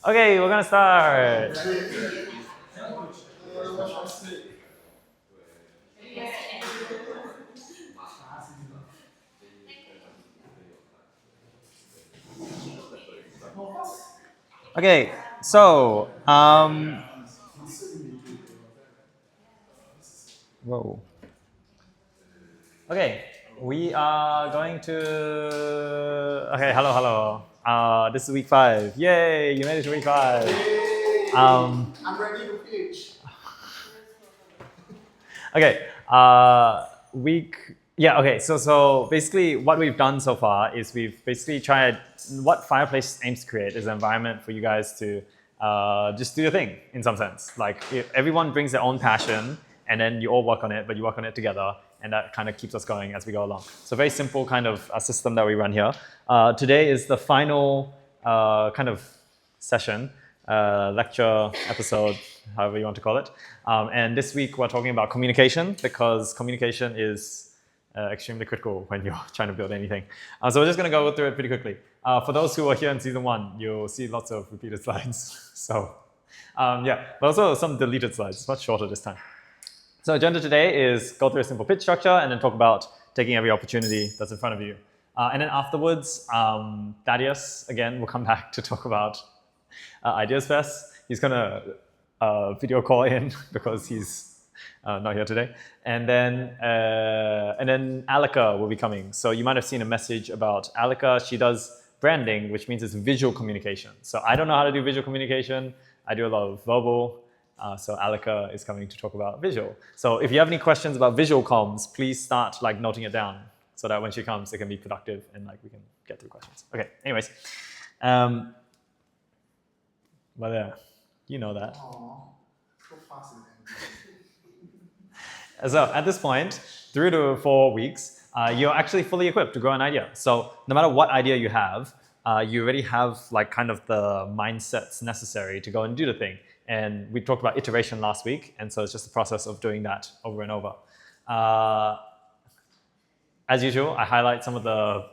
Okay, we're gonna start. Okay, so whoa. Okay, we are going to. Okay, hello. This is week 5. Yay! You made it to week 5. I'm ready to pitch. Okay. Okay. So basically, what we've done so far is we've basically tried. What Fireplace aims to create is an environment for you guys to just do your thing in some sense. Like everyone brings their own passion, and then you all work on it, but you work on it together, and that kind of keeps us going as we go along. So very simple kind of a system that we run here. Today is the final kind of session, lecture, episode, however you want to call it. And this week we're talking about communication because communication is extremely critical when you're trying to build anything. So we're just going to go through it pretty quickly. For those who are here in season 1, you'll see lots of repeated slides. So yeah, but also some deleted slides. It's much shorter this time. So agenda today is go through a simple pitch structure and then talk about taking every opportunity that's in front of you. And then afterwards, Thaddeus, again, will come back to talk about Ideas Fest. He's going to video call in because he's not here today. And then Alika will be coming. So you might have seen a message about Alika. She does branding, which means it's visual communication. So I don't know how to do visual communication. I do a lot of verbal. So Alika is coming to talk about visual. So if you have any questions about visual comms, please start like noting it down so that when she comes, it can be productive and like we can get through questions. Okay, anyways. But yeah, you know that. Aww, so fascinating. So at this point, 3 to 4 weeks, you're actually fully equipped to grow an idea. So no matter what idea you have, you already have like kind of the mindsets necessary to go and do the thing. And we talked about iteration last week, and so it's just the process of doing that over and over. As usual, I highlight some of the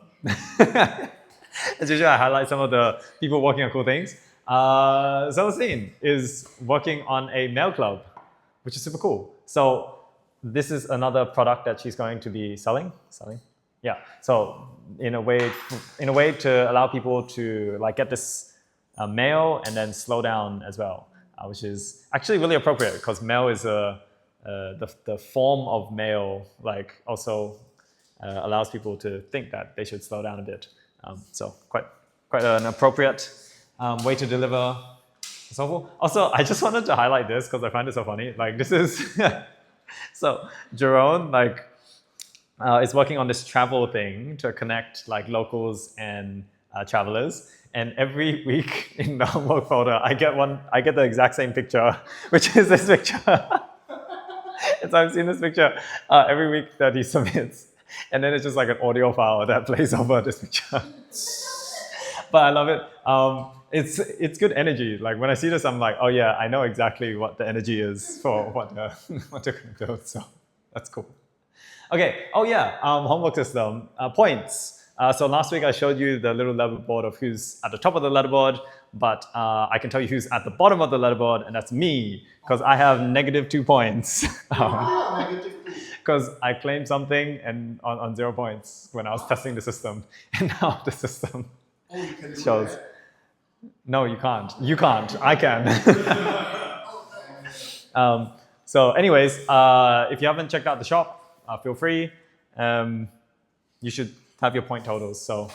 people working on cool things. Celestine is working on a mail club, which is super cool. So this is another product that she's going to be selling. Yeah. So in a way to allow people to like get this mail and then slow down as well, which is actually really appropriate because mail is the form of mail like also allows people to think that they should slow down a bit. So quite an appropriate way to deliver. So also, I just wanted to highlight this because I find it so funny. Like this is so Jerome like is working on this travel thing to connect like locals and travelers. And every week in the homework folder, I get the exact same picture, which is this picture. And so I've seen this picture every week that he submits. And then it's just like an audio file that plays over this picture. But I love it. It's good energy. Like when I see this, I'm like, oh yeah, I know exactly what the energy is for what they're going to build. So that's cool. Okay. Oh yeah. Homework system points. So last week I showed you the little leaderboard of who's at the top of the leaderboard, but I can tell you who's at the bottom of the leaderboard, and that's me because I have -2 points. Because I claimed something and on 0 points when I was testing the system, and now the system shows. No, you can't. You can't. I can. So anyways, if you haven't checked out the shop, feel free. You should have your point totals. So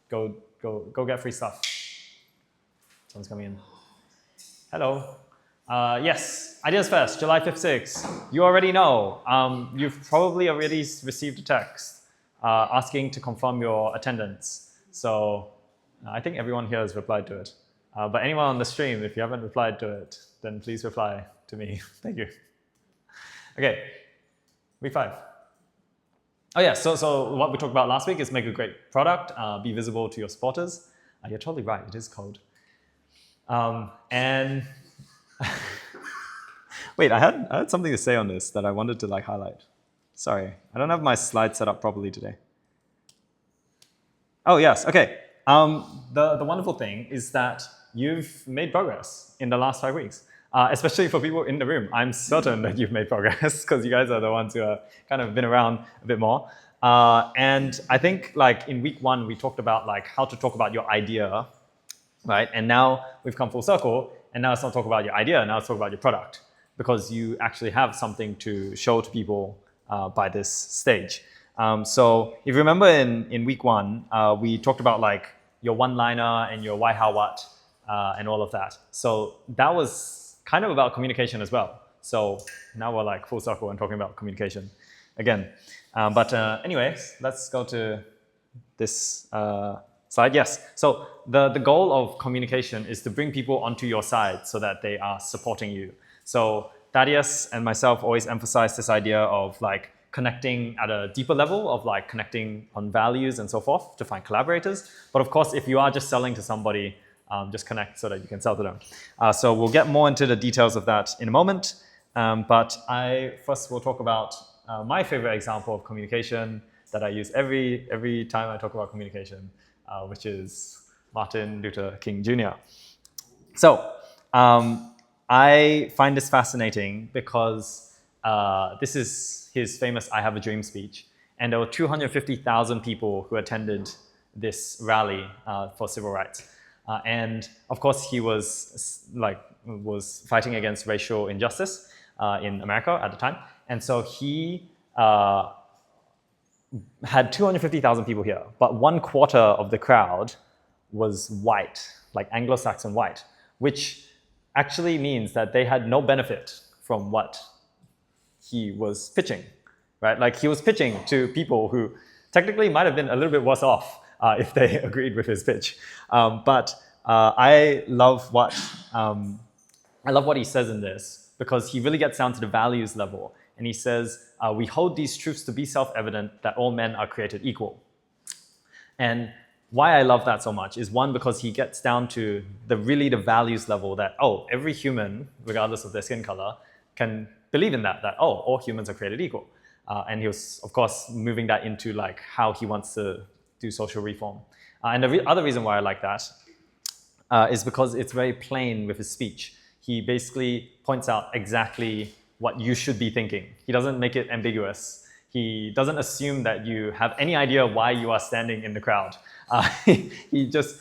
go get free stuff. Someone's coming in. Hello. Yes, Ideas Fest, July 5th, 6th. You already know. You've probably already received a text asking to confirm your attendance. So I think everyone here has replied to it. But anyone on the stream, if you haven't replied to it, then please reply to me. Thank you. Okay, week 5. Oh yeah, so what we talked about last week is make a great product, be visible to your supporters. You're totally right, it is code. And wait, I had something to say on this that I wanted to like highlight. Sorry, I don't have my slides set up properly today. Oh yes, okay. The wonderful thing is that you've made progress in the last 5 weeks, especially for people in the room. I'm certain that you've made progress because you guys are the ones who have kind of been around a bit more. And I think like in week 1, we talked about like how to talk about your idea, right? And now we've come full circle, and now it's not talk about your idea, now it's talk about your product, because you actually have something to show to people by this stage. So if you remember in week 1, we talked about like your one-liner and your why, how, what, and all of that. So that was kind of about communication as well. So now we're like full circle and talking about communication again. But anyways, let's go to this slide. Yes, so the goal of communication is to bring people onto your side so that they are supporting you. So Thaddeus and myself always emphasize this idea of like connecting at a deeper level, of like connecting on values and so forth to find collaborators. But of course, if you are just selling to somebody, just connect so that you can sell to them. So we'll get more into the details of that in a moment. But I first will talk about my favorite example of communication that I use every time I talk about communication, which is Martin Luther King Jr. So I find this fascinating because this is his famous I Have a Dream speech. And there were 250,000 people who attended this rally for civil rights. And of course, he was fighting against racial injustice in America at the time. And so he had 250,000 people here, but 1/4 of the crowd was white, like Anglo-Saxon white, which actually means that they had no benefit from what he was pitching, right? Like he was pitching to people who technically might have been a little bit worse off if they agreed with his pitch. But I love what he says in this, because he really gets down to the values level. And he says, we hold these truths to be self-evident, that all men are created equal. And why I love that so much is, one, because he gets down to the values level that, every human, regardless of their skin color, can believe in that all humans are created equal. And he was, of course, moving that into like how he wants to do social reform. And the other reason why I like that is because it's very plain with his speech. He basically points out exactly what you should be thinking. He doesn't make it ambiguous. He doesn't assume that you have any idea why you are standing in the crowd. He just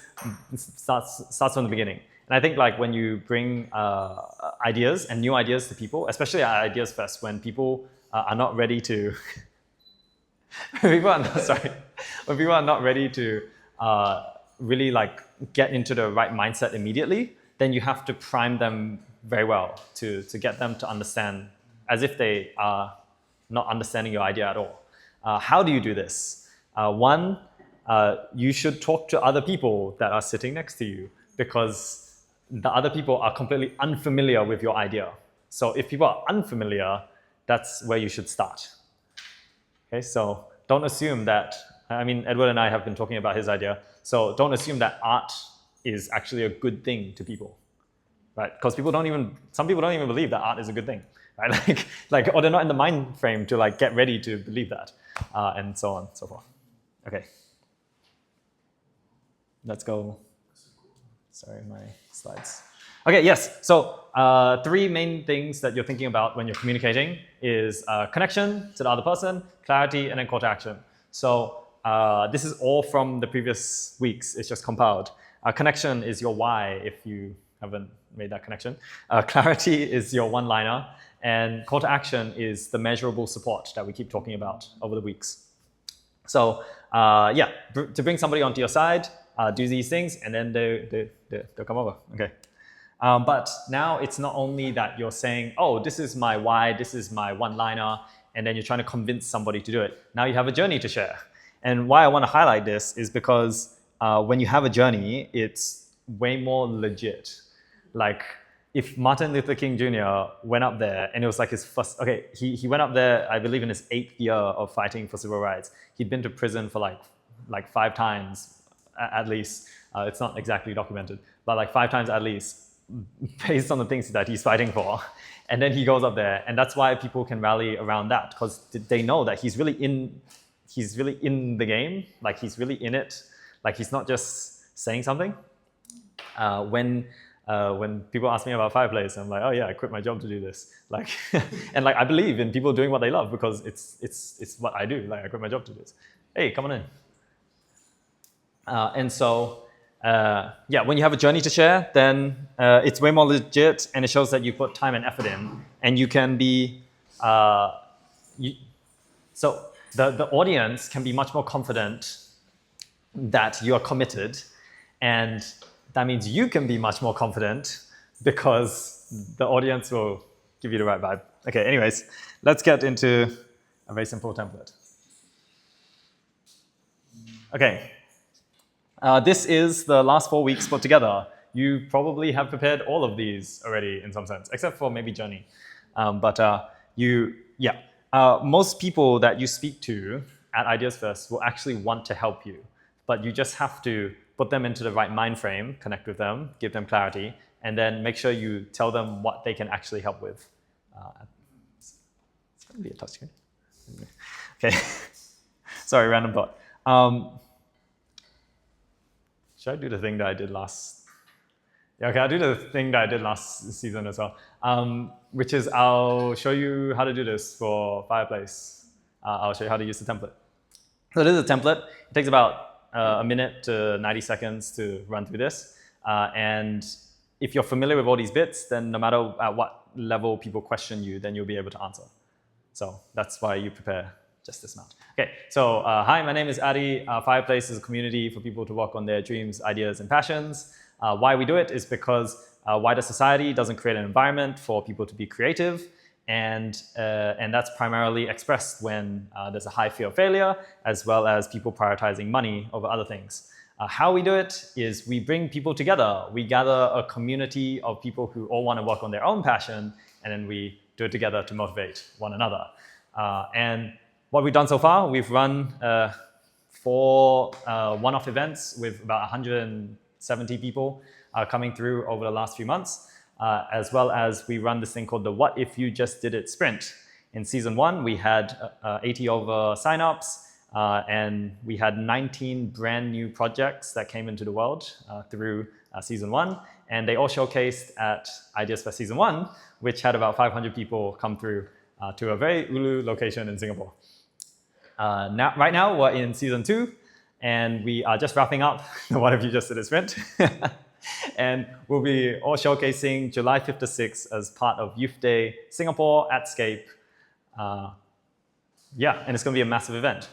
starts from the beginning. And I think like when you bring ideas and new ideas to people, especially ideas first, when people are not ready to, when people are not ready to really like get into the right mindset immediately, then you have to prime them very well to get them to understand as if they are not understanding your idea at all. How do you do this? One, you should talk to other people that are sitting next to you, because the other people are completely unfamiliar with your idea. So if people are unfamiliar, that's where you should start. Okay, so don't assume that, Edward and I have been talking about his idea, so don't assume that art is actually a good thing to people, right? Because some people don't even believe that art is a good thing, right? Or they're not in the mind frame to like get ready to believe that, and so on and so forth. Okay. Let's go. Sorry, my slides. Okay, yes. So 3 main things that you're thinking about when you're communicating is connection to the other person, clarity, and then call to action. So this is all from the previous weeks. It's just compiled. Connection is your why, if you haven't made that connection. Clarity is your one-liner. And call to action is the measurable support that we keep talking about over the weeks. So to bring somebody onto your side, do these things, and then they'll come over. Okay. But now it's not only that you're saying, this is my why, this is my one-liner, and then you're trying to convince somebody to do it. Now you have a journey to share. And why I want to highlight this is because when you have a journey, it's way more legit. Like if Martin Luther King Jr. went up there and it was like his first, he went up there, I believe in his 8th year of fighting for civil rights. He'd been to prison for like 5 times at least. It's not exactly documented, but like 5 times at least, based on the things that he's fighting for. And then he goes up there, and that's why people can rally around that, because they know that he's really in the game, like he's really in it. Like he's not just saying something. When people ask me about Fireplace, I'm like, oh yeah, I quit my job to do this. Like, and like I believe in people doing what they love because it's what I do. Like I quit my job to do this. Hey, come on in. And so, yeah, when you have a journey to share, then it's way more legit, and it shows that you put time and effort in, and you can be. So the audience can be much more confident that you are committed, and that means you can be much more confident because the audience will give you the right vibe. Okay, anyways, let's get into a very simple template. Okay, this is the last 4 weeks put together. You probably have prepared all of these already in some sense, except for maybe Journey. Most people that you speak to at Ideas First will actually want to help you, but you just have to put them into the right mind frame, connect with them, give them clarity, and then make sure you tell them what they can actually help with. It's going to be a touchscreen. Okay, sorry, random thought. Should I do the thing that I did last? Yeah, okay, I'll do the thing that I did last season as well, which is I'll show you how to do this for Fireplace. I'll show you how to use the template. So this is a template. It takes about a minute to 90 seconds to run through this. And if you're familiar with all these bits, then no matter at what level people question you, then you'll be able to answer. So that's why you prepare just this amount. Okay, so hi, my name is Adi. Fireplace is a community for people to work on their dreams, ideas, and passions. Why we do it is because wider society doesn't create an environment for people to be creative, and that's primarily expressed when there's a high fear of failure, as well as people prioritizing money over other things. How we do it is we bring people together. We gather a community of people who all want to work on their own passion, and then we do it together to motivate one another. And what we've done so far, we've run 4 one-off events with about 170 people coming through over the last few months, as well as we run this thing called the What If You Just Did It Sprint. In season 1, we had 80 over signups, and we had 19 brand new projects that came into the world through season 1, and they all showcased at Ideas for Season 1, which had about 500 people come through to a very ulu location in Singapore. Right now, we're in season 2, and we are just wrapping up the What If You Just Did It Sprint. And we'll be all showcasing July 5th to 6th as part of Youth Day Singapore at Scape. Yeah, and it's going to be a massive event.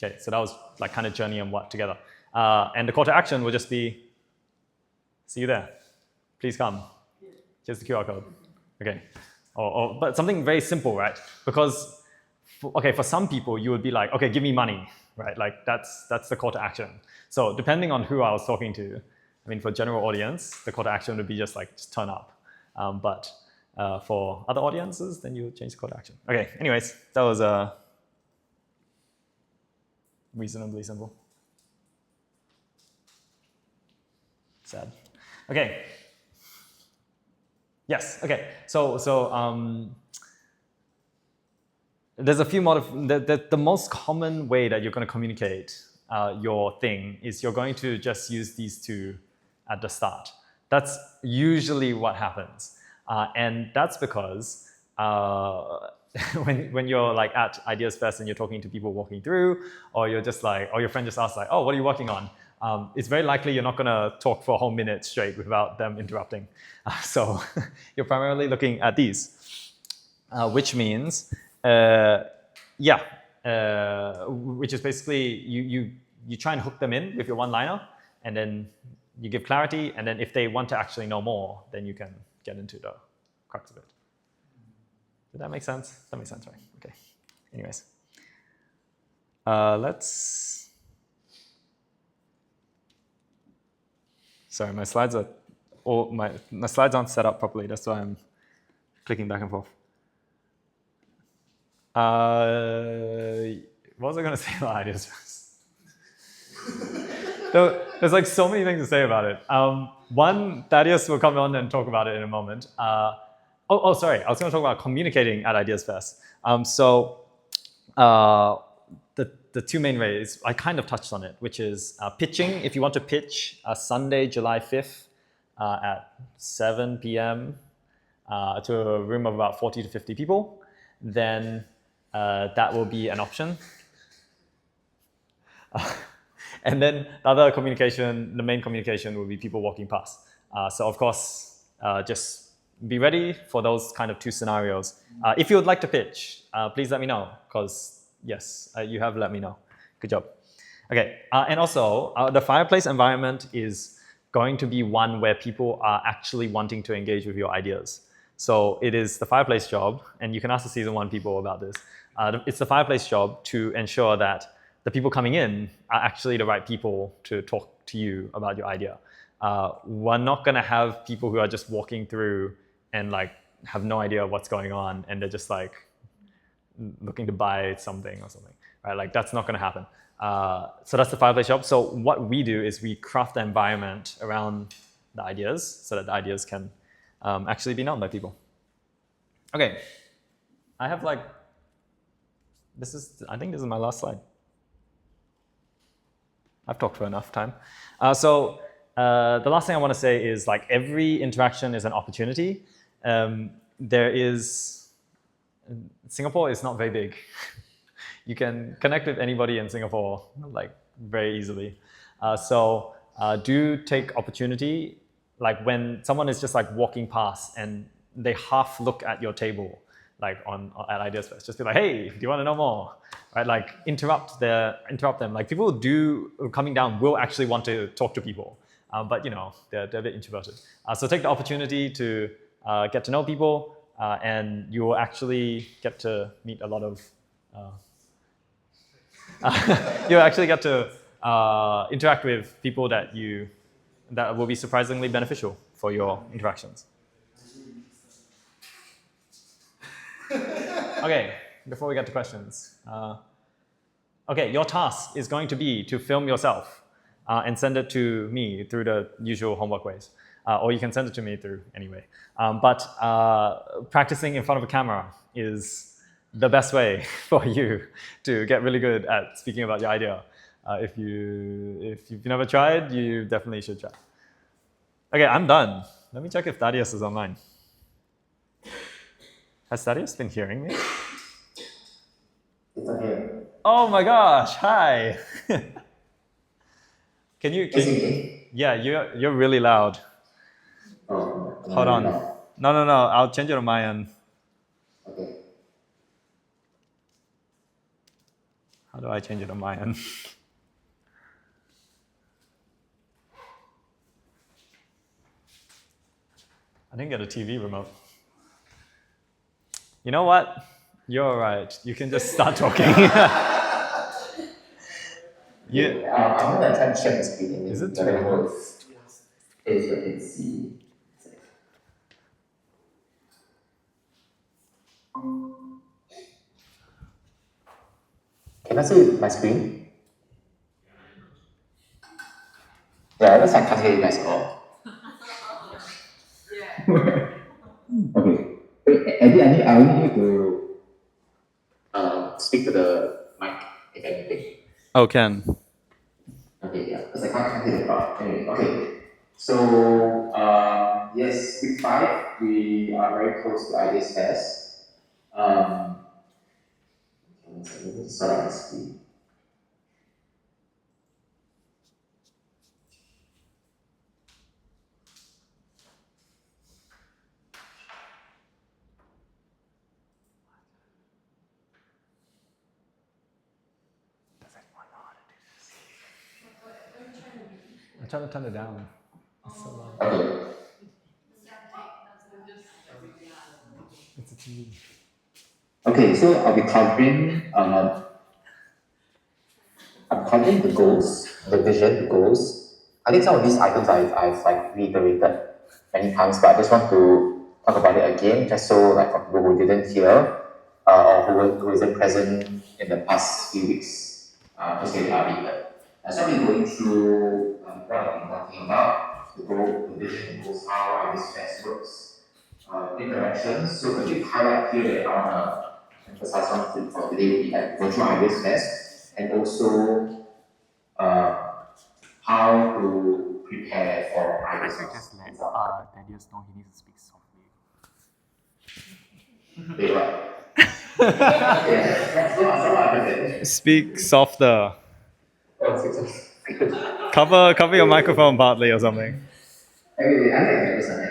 Okay, so that was like kind of journey and what together. And the call to action will just be, see you there. Please come. Here's the QR code. Okay, but something very simple, right? Because, for some people, you would be like, okay, give me money, right? Like that's the call to action. So depending on who I was talking to, I mean, for general audience, the call to action would be just like, just turn up. But for other audiences, then you change the call to action. Okay, anyways, that was reasonably simple. Sad. Okay. Yes, okay. So there's a few the most common way that you're going to communicate your thing is you're going to just use these 2 at the start. That's usually what happens. And that's because when you're like at Ideas Fest and you're talking to people walking through, or you're just like, or your friend just asks like, oh, what are you working on? It's very likely you're not going to talk for a whole minute straight without them interrupting. So you're primarily looking at these, which means, which is basically you try and hook them in with your one-liner, and then you give clarity, and then if they want to actually know more, then you can get into the crux of it. Did that make sense? That makes sense, right? Okay. Anyways, let's. Sorry, my slides aren't set up properly. That's why I'm clicking back and forth. What was I going to say about Ideas Fest? There's like so many things to say about it. One, Thaddeus will come on and talk about it in a moment. Sorry, I was going to talk about communicating at Ideas Fest. The the two main ways, I kind of touched on it, which is pitching. If you want to pitch Sunday, July 5th at 7 p.m. To a room of about 40 to 50 people, then that will be an option. And then the other communication, the main communication will be people walking past. So of course, just be ready for those kind of two scenarios. If you would like to pitch, please let me know, because yes, you have let me know. Good job. Okay, and also the fireplace environment is going to be one where people are actually wanting to engage with your ideas. So it is the fireplace job, and you can ask the season 1 people about this. It's the fireplace job to ensure that the people coming in are actually the right people to talk to you about your idea. We're not going to have people who are just walking through and like have no idea what's going on, and they're just like looking to buy something or something, right? Like that's not going to happen. So that's the fireplace job. So what we do is we craft the environment around the ideas so that the ideas can actually be known by people. Okay, I have like, I think this is my last slide. I've talked for enough time. So the last thing I want to say is like every interaction is an opportunity. Singapore is not very big. You can connect with anybody in Singapore like very easily. So do take opportunity. Like when someone is just like walking past and they half look at your table, like at Ideas Fest, just be like, hey, do you want to know more? Right? Like interrupt them. Like people coming down will actually want to talk to people, but you know they're a bit introverted. So take the opportunity to get to know people, and you will actually get to meet a lot of. You'll actually get to interact with people that will be surprisingly beneficial for your interactions. Okay, before we get to questions. Okay, your task is going to be to film yourself and send it to me through the usual homework ways. Or you can send it to me through anyway. But practicing in front of a camera is the best way for you to get really good at speaking about your idea. If you've never tried, you definitely should try. Okay, I'm done. Let me check if Thaddeus is online. Has Thaddeus been hearing me? It's okay. Oh my gosh, hi. Can you? Me? Yeah, you're really loud. Oh, Hold on. No. I'll change it on my end. Okay. How do I change it on my end? I didn't get a TV remote. You know what? You're all right. You can just start talking. I'm going to try to share the screen. Is it too loud? If you can see. Can I see my screen? Yeah, it looks like I can't hear you guys at all. Okay. Wait, Eddie, I only need to speak to the mic, if anything. Oh, Ken. Okay, yeah. Because I can't hear the crowd. Anyway, okay. So, yes, week 5, we are very close to Ideas Fest. Let me start on the screen. I'm trying to turn it down. It's so loud. Okay. It's a TV. Okay, so I'll be covering I'm covering the goals, the vision, the goals. I think some of these items I've like reiterated many times, but I just want to talk about it again, just so like for people who didn't hear or who isn't present in the past few weeks, just get it repeated. So I'll be going through what I've been talking about, the goal, the vision, the goals, how this fest works, interactions. So a big highlight here that I want to emphasize on for today would be like virtual ideas fest. and also how to prepare for ideas. Just let Thaddeus know he needs to speak softly. Wait, what? Yeah, so I heard Speak softer. that. Cover your microphone partly or something. Okay, I think this one.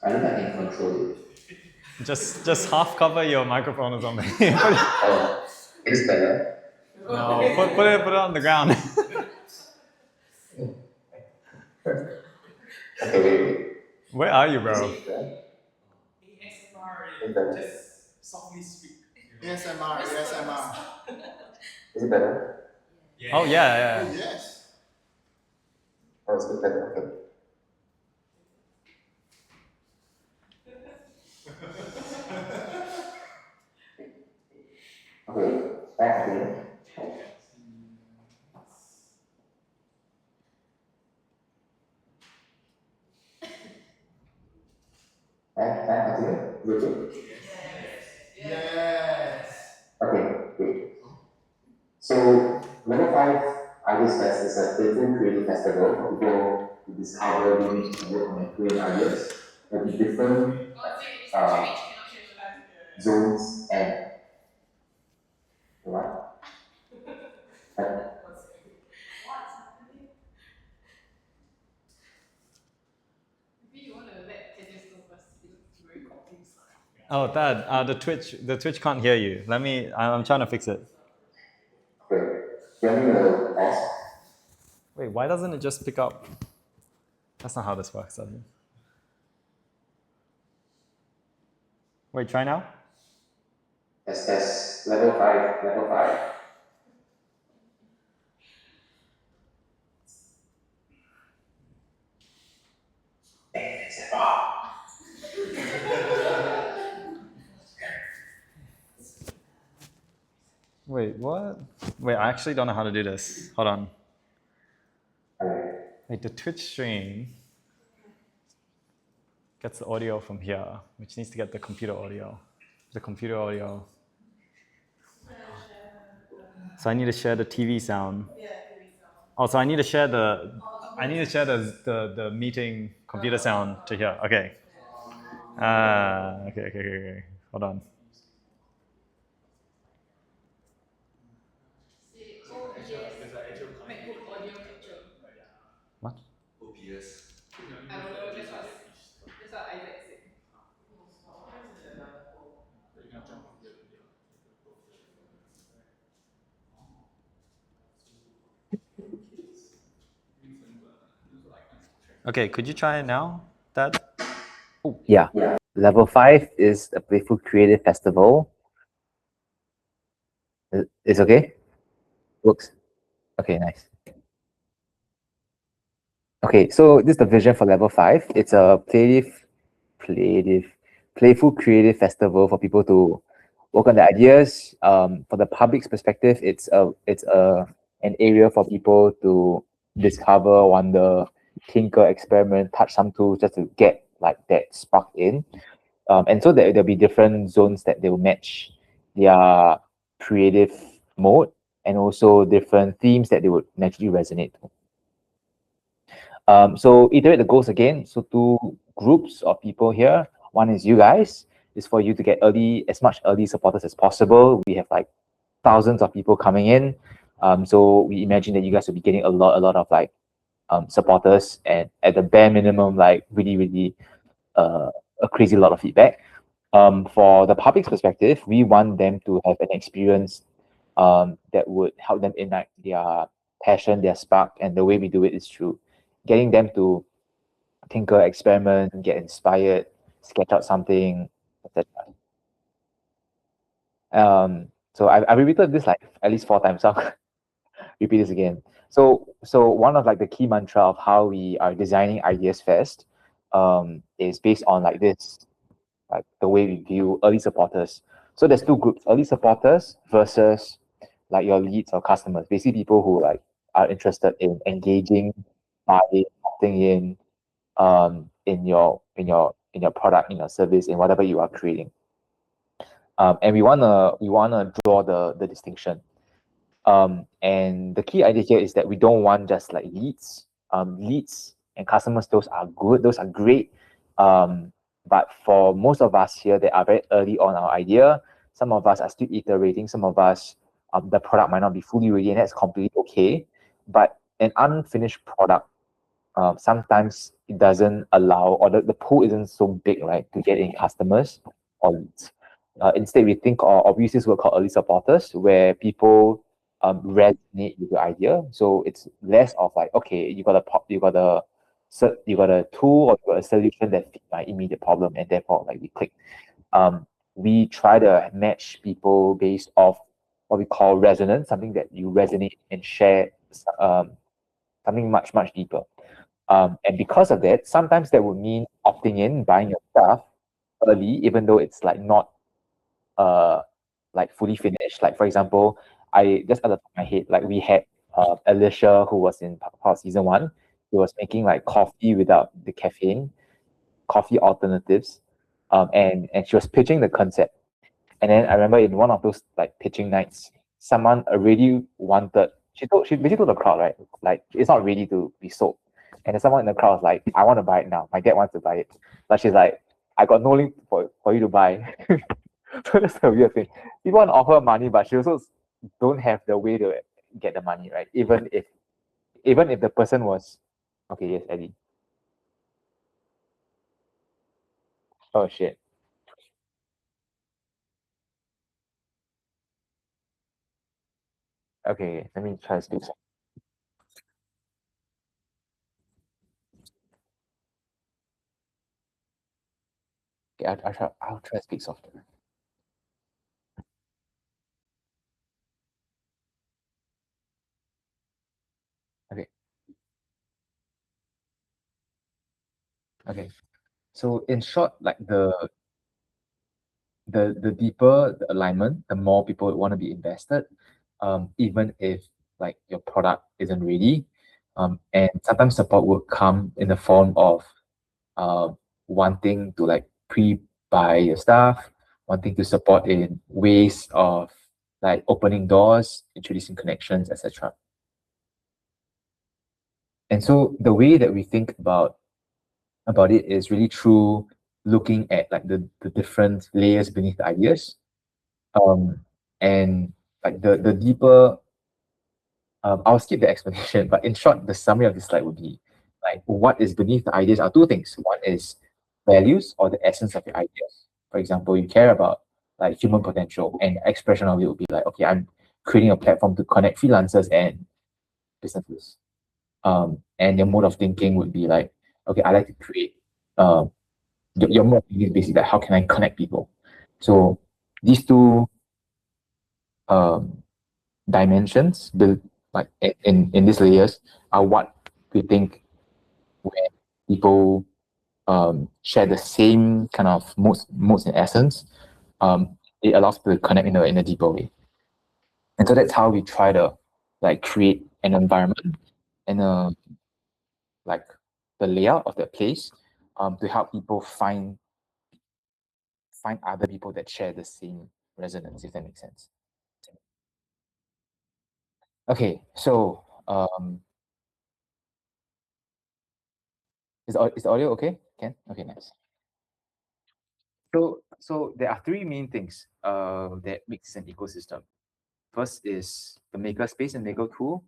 I don't think I can control it. Just half cover your microphone or something. Oh, it's better. No, put it on the ground. Okay, wait. Where are you, bro? It's better. ASMR, ASMR. Is it better? Oh yeah. Yes. Oh, it's better. Okay. Okay, back again. Back again. Good. Yes. Okay, great. So, Level 5 Ideas Fest is a playful creative festival for people to discover, doing, and work on their creative ideas. There'll be different zones and what? Oh, Dad, the Twitch can't hear you. I'm trying to fix it. Okay. Do you want me to pause? Wait, why doesn't it just pick up? That's not how this works, does it? Wait, try now. Yes. Level 5, level 5. Wait, what? Wait, I actually don't know how to do this. Hold on. Wait, the Twitch stream gets the audio from here, which needs to get the computer audio. The computer audio. So I need to share the TV sound. Oh, so I need to share the meeting computer sound to here. Okay. Okay. Hold on. What? Okay, could you try it now, Dad? Yeah. Level 5 is a playful creative festival. It's okay? Works. Okay, nice. Okay, so this is the vision for level 5. It's a playful creative festival for people to work on their ideas. For the public's perspective, it's an area for people to discover, wonder, tinker, experiment, touch some tools just to get like that spark in. And so there'll be different zones that they will match their creative mode and also different themes that they would naturally resonate to. So iterate the goals again. So two groups of people here. One is you guys. Is for you to get as much early supporters as possible. We have like thousands of people coming in. So we imagine that you guys will be getting a lot of like supporters, and at the bare minimum, like really a crazy lot of feedback. For the public's perspective, we want them to have an experience that would help them ignite their passion, their spark, and the way we do it is through getting them to tinker, experiment, get inspired, sketch out something, etc. So I've repeated this like at least 4 times. So I'll repeat this again. So one of like the key mantra of how we are designing Ideas Fest is based on like this like the way we view early supporters. So there's two groups: early supporters versus like your leads or customers. Basically, people who like are interested in engaging, buying, opting in your product, in your service, in whatever you are creating. And we wanna draw the distinction. And the key idea here is that we don't want just like leads. Leads and customers, those are good, those are great. But for most of us here that are very early on our idea, some of us are still iterating, some of us, the product might not be fully ready, and that's completely okay. But an unfinished product, sometimes it doesn't allow, or the pool isn't so big, right, to get in customers or leads. Instead, we think of use this word called early supporters, where people resonate with the idea. So it's less of like, okay, you got a tool or you got a solution that fit my immediate problem, and therefore like we click. We try to match people based off what we call resonance, something that you resonate and share, something much deeper. And because of that, sometimes that would mean opting in, buying your stuff early, even though it's like not uh like fully finished. Like for example, I just at the top of my head, like we had Alicia, who was in part of season one, who was making like coffee without the caffeine, coffee alternatives. And she was pitching the concept. And then I remember in one of those like pitching nights, someone already wanted, she basically told the crowd, right? Like it's not ready to be sold. And then someone in the crowd was like, I want to buy it now. My dad wants to buy it. But she's like, I got no link for you to buy. So that's the weird thing. People want to offer money, but she also don't have the way to get the money, right? Even if the person was, okay, yes, Eddie. Oh shit. Okay, let me try to speak. Okay, I'll try to speak softer. Okay, okay. So in short, like the deeper the alignment, the more people want to be invested, even if like your product isn't ready. And sometimes support will come in the form of uh, wanting to like pre-buy your stuff, wanting to support in ways of like opening doors, introducing connections, etc. And so the way that we think about it is really through looking at like the different layers beneath the ideas. Um, and like the deeper, I'll skip the explanation, but in short, the summary of this slide would be like what is beneath the ideas are two things. One is values or the essence of your ideas. For example, you care about like human potential, and the expression of it would be like, okay, I'm creating a platform to connect freelancers and businesses. And your mode of thinking would be like, okay, I like to create. Your mode of thinking is basically like, how can I connect people? So these two um dimensions built like in these layers are what we think when people share the same kind of modes in essence, it allows people to connect in a deeper way. And so that's how we try to like create an environment and like the layout of the place, to help people find other people that share the same resonance, if that makes sense. Okay, so is the audio okay? Can? Okay, nice. So there are three main things that makes an ecosystem. First is the maker space and Lego tool,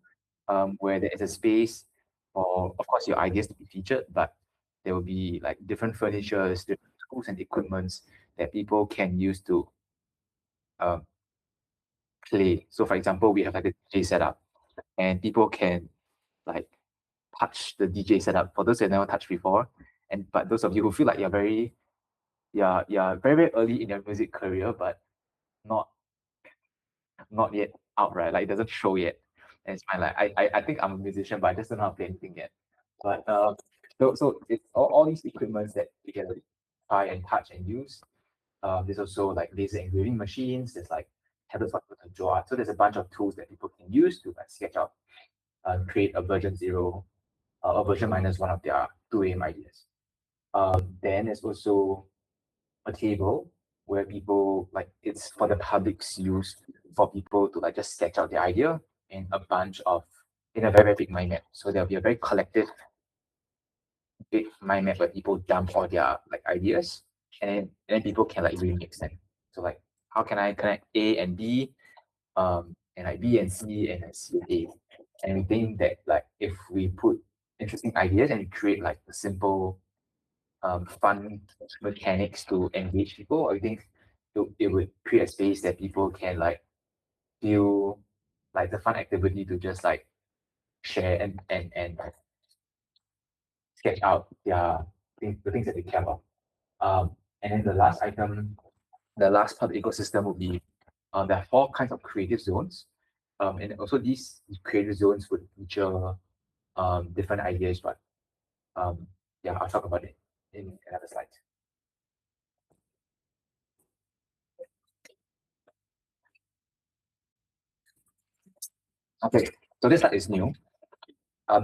where there is a space for, of course, your ideas to be featured, but there will be like different furnitures, different tools and equipments that people can use to um, play. So, for example, we have like a DJ setup, and people can like touch the DJ setup for those that never touched before, and but those of you who feel like you're very early in your music career, but not not yet out, right? Like it doesn't show yet. And it's fine. Like I think I'm a musician, but I just don't know how to play anything yet. But so it's all these equipments that you can try and touch and use. There's also like laser engraving machines. There's like tablets for people to draw art. So there's a bunch of tools that people can use to like sketch out, create a version 0 or version -1 of their 2AM ideas. Then there's also a table where people like it's for the public's use for people to like just sketch out the idea in a bunch of in a very, very big mind map. So there'll be a very collective big mind map where people dump all their like ideas and then people can like remix them. So like how can I connect A and B, and like B and C and then C and A? And we think that like if we put interesting ideas and we create like a simple fun mechanics to engage people, I think it would create a space that people can like feel like the fun activity to just like share and like, sketch out the things that they care about. And then the last item, the last part of the ecosystem would be there are 4 kinds of creative zones. And also these creative zones would feature different ideas, but yeah, I'll talk about it in another slide. Okay, so this slide is new.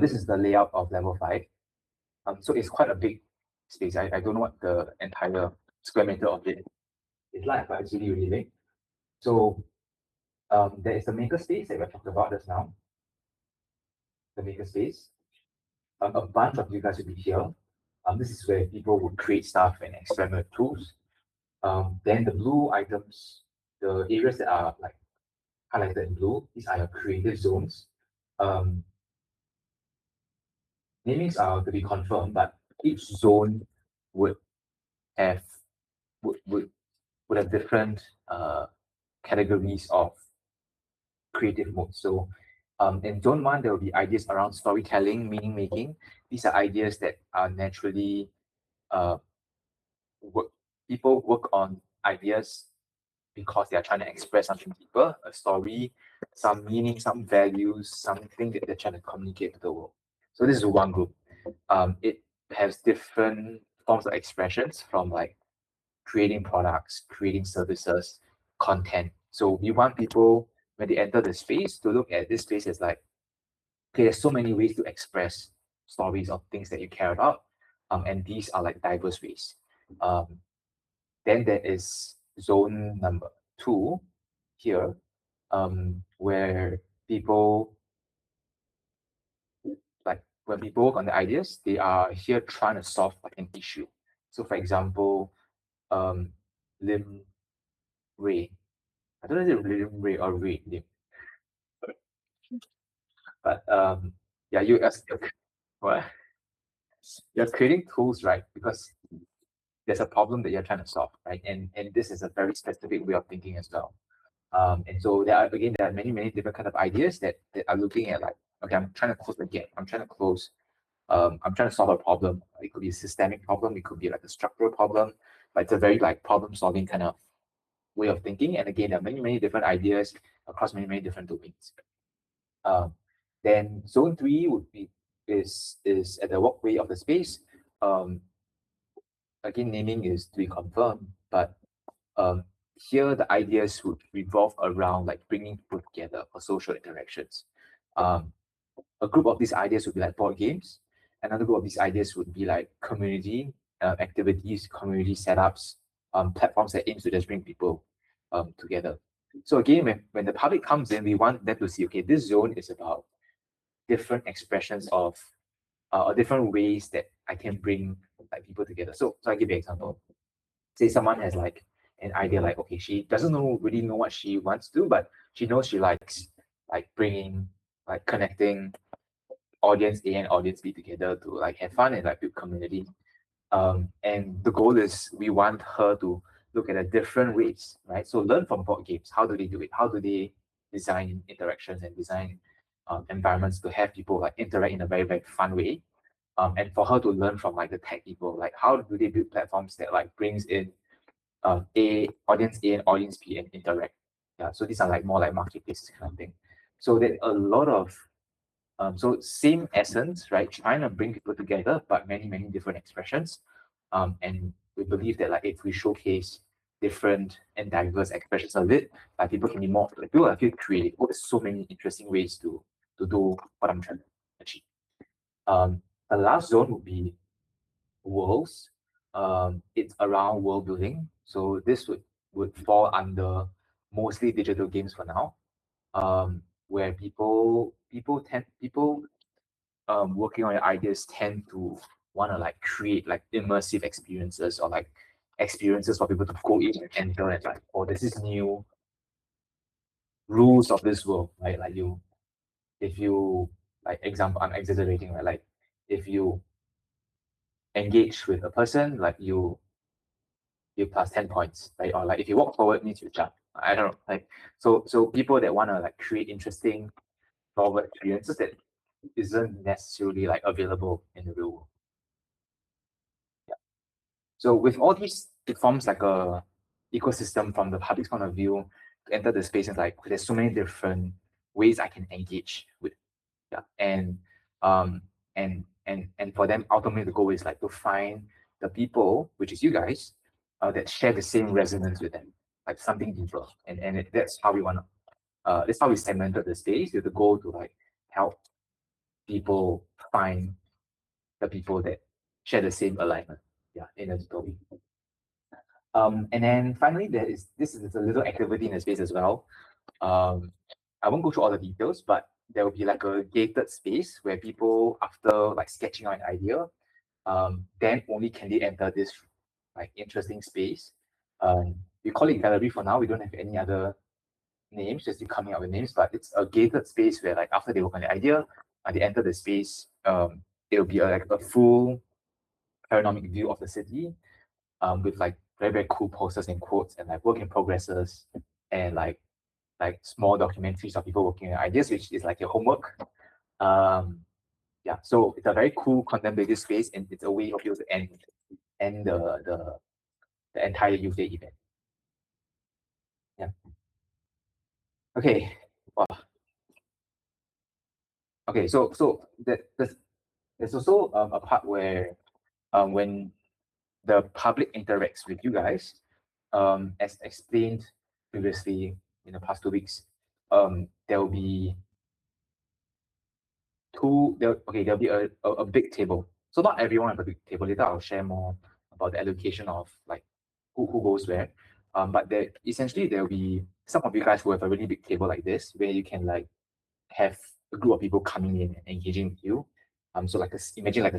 This is the layout of level 5. So it's quite a big space. I don't know what the entire square meter of it is like, but it's really, really big. So there is the maker space that we talked about just now. The maker space. A bunch of you guys will be here. This is where people would create stuff and experiment with tools. Then the blue items, the areas that are like highlighted in blue, these are your creative zones. Namings are to be confirmed, but each zone would have would have different categories of creative modes. So in zone 1, there will be ideas around storytelling, meaning making. These are ideas that are naturally uh, work, people work on ideas because they are trying to express something deeper, a story, some meaning, some values, something that they're trying to communicate to the world. So this is one group. It has different forms of expressions from like creating products, creating services, content. So we want people when they enter the space to look at this space as like, okay, there's so many ways to express stories of things that you care about. And these are like diverse ways. Then there is zone number 2 here, where people like when people work on the ideas, they are here trying to solve like an issue. So for example, Lim Ray. I don't know if it's Lim Ray or Ray Lim, but yeah, you ask what? You're creating tools, right? Because there's a problem that you're trying to solve, right? And this is a very specific way of thinking as well. And so there are many different kind of ideas that are looking at like, okay, I'm trying to close the gap. I'm trying to solve a problem. It could be a systemic problem. It could be like a structural problem, but it's a very like problem solving kind of way of thinking. And again, there are many different ideas across many different domains. Then zone 3 would be is at the walkway of the space. Again, naming is to be confirmed, but um, here the ideas would revolve around like bringing people together for social interactions. A group of these ideas would be like board games. Another group of these ideas would be like community activities, community setups, platforms that aims to just bring people together. So again, when the public comes in, we want them to see, okay, this zone is about different expressions of or different ways that I can bring like people together. So I give you an example. Say someone has like an idea like, okay, she doesn't really know what she wants to do, but she knows she likes like bringing like connecting audience A and audience B together to like have fun and like build community. And the goal is we want her to look at the different ways, right? So learn from board games. How do they do it? How do they design interactions and design environments to have people like interact in a very fun way? And for her to learn from like the tech people, like how do they build platforms that like brings in audience A and audience B and interact. Yeah, so these are like more like marketplaces kind of thing. So that a lot of so same essence, right? Trying to bring people together, but many different expressions. And we believe that like if we showcase different and diverse expressions of it. Like people can be more, like people are feel creative. Oh, there's so many interesting ways to do what I'm trying to achieve. The last zone would be worlds. It's around world building. So this would fall under mostly digital games for now. Where people working on your ideas tend to want to like create like immersive experiences or like experiences for people to go in and enter and like, oh, this is new rules of this world, right? Like if you like example, I'm exaggerating, right? Like if you engage with a person, like you plus 10 points, right? Or like if you walk forward means you jump. I don't know. Like so people that want to like create interesting forward experiences that isn't necessarily like available in the real world. So with all these, it forms like a ecosystem from the public's point of view to enter the space. And like there's so many different ways I can engage with. Yeah. And for them ultimately the goal is like to find the people, which is you guys, that share the same resonance with them, like something deeper. And that's how we want to that's how we segmented the space with the goal to like help people find the people that share the same alignment. Yeah, in a story. And then finally, this is a little activity in the space as well. I won't go through all the details, but there will be like a gated space where people, after like sketching out an idea, then only can they enter this like interesting space. We call it gallery for now. We don't have any other names, just coming up with names, but it's a gated space where like after they work on the idea, they enter the space. It'll be like a full panoramic view of the city, with like very, very cool posters and quotes and like work in progresses and like small documentaries of people working on ideas, which is like your homework. Yeah, so it's a very cool contemplative space, and it's a way of you to end the entire youth day event. Yeah. Okay. Wow. Okay. So there's also a part where when the public interacts with you guys, as explained previously in the past 2 weeks, there will be there'll be a big table. So not everyone has a big table. Later I'll share more about the allocation of like who goes where. But essentially there'll be some of you guys who have a really big table like this where you can like have a group of people coming in and engaging with you. So like imagine like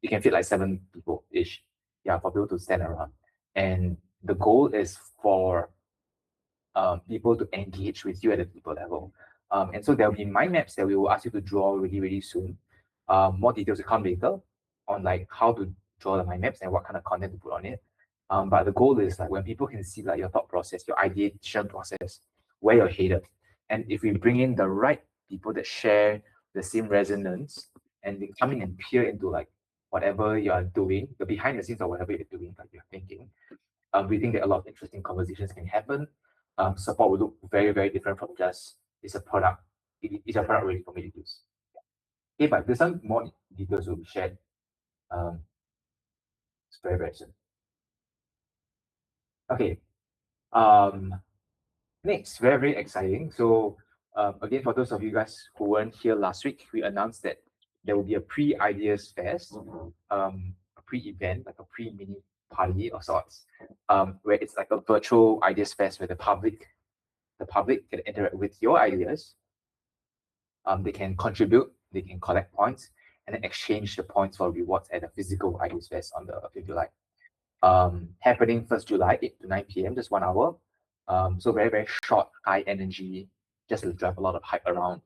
you can fit like 7 people-ish. Yeah, for people to stand around. And the goal is for people to engage with you at a deeper level. And so there'll be mind maps that we will ask you to draw really, really soon. More details will come later on like how to draw the mind maps and what kind of content to put on it. But the goal is like when people can see like your thought process, your ideation process, where you're headed. And if we bring in the right people that share the same resonance and they come in and peer into like whatever you are doing, the behind the scenes of whatever you're doing, like you're thinking, we think that a lot of interesting conversations can happen. Support will look very, very different from just it's a product. It's a product ready for me to use. Okay, but there's some more details will be shared. It's very, very soon. Okay. Next, very, very exciting. So again, for those of you guys who weren't here last week, we announced that there will be a pre-ideas fest, a pre-event, like a pre-mini party of sorts, where it's like a virtual ideas fest where the public can interact with your ideas. They can contribute, they can collect points, and then exchange the points for rewards at the physical ideas fest on the 5th of July. Happening 1st July, 8 to 9 p.m., just 1 hour. So very, very short, high energy, just to drive a lot of hype around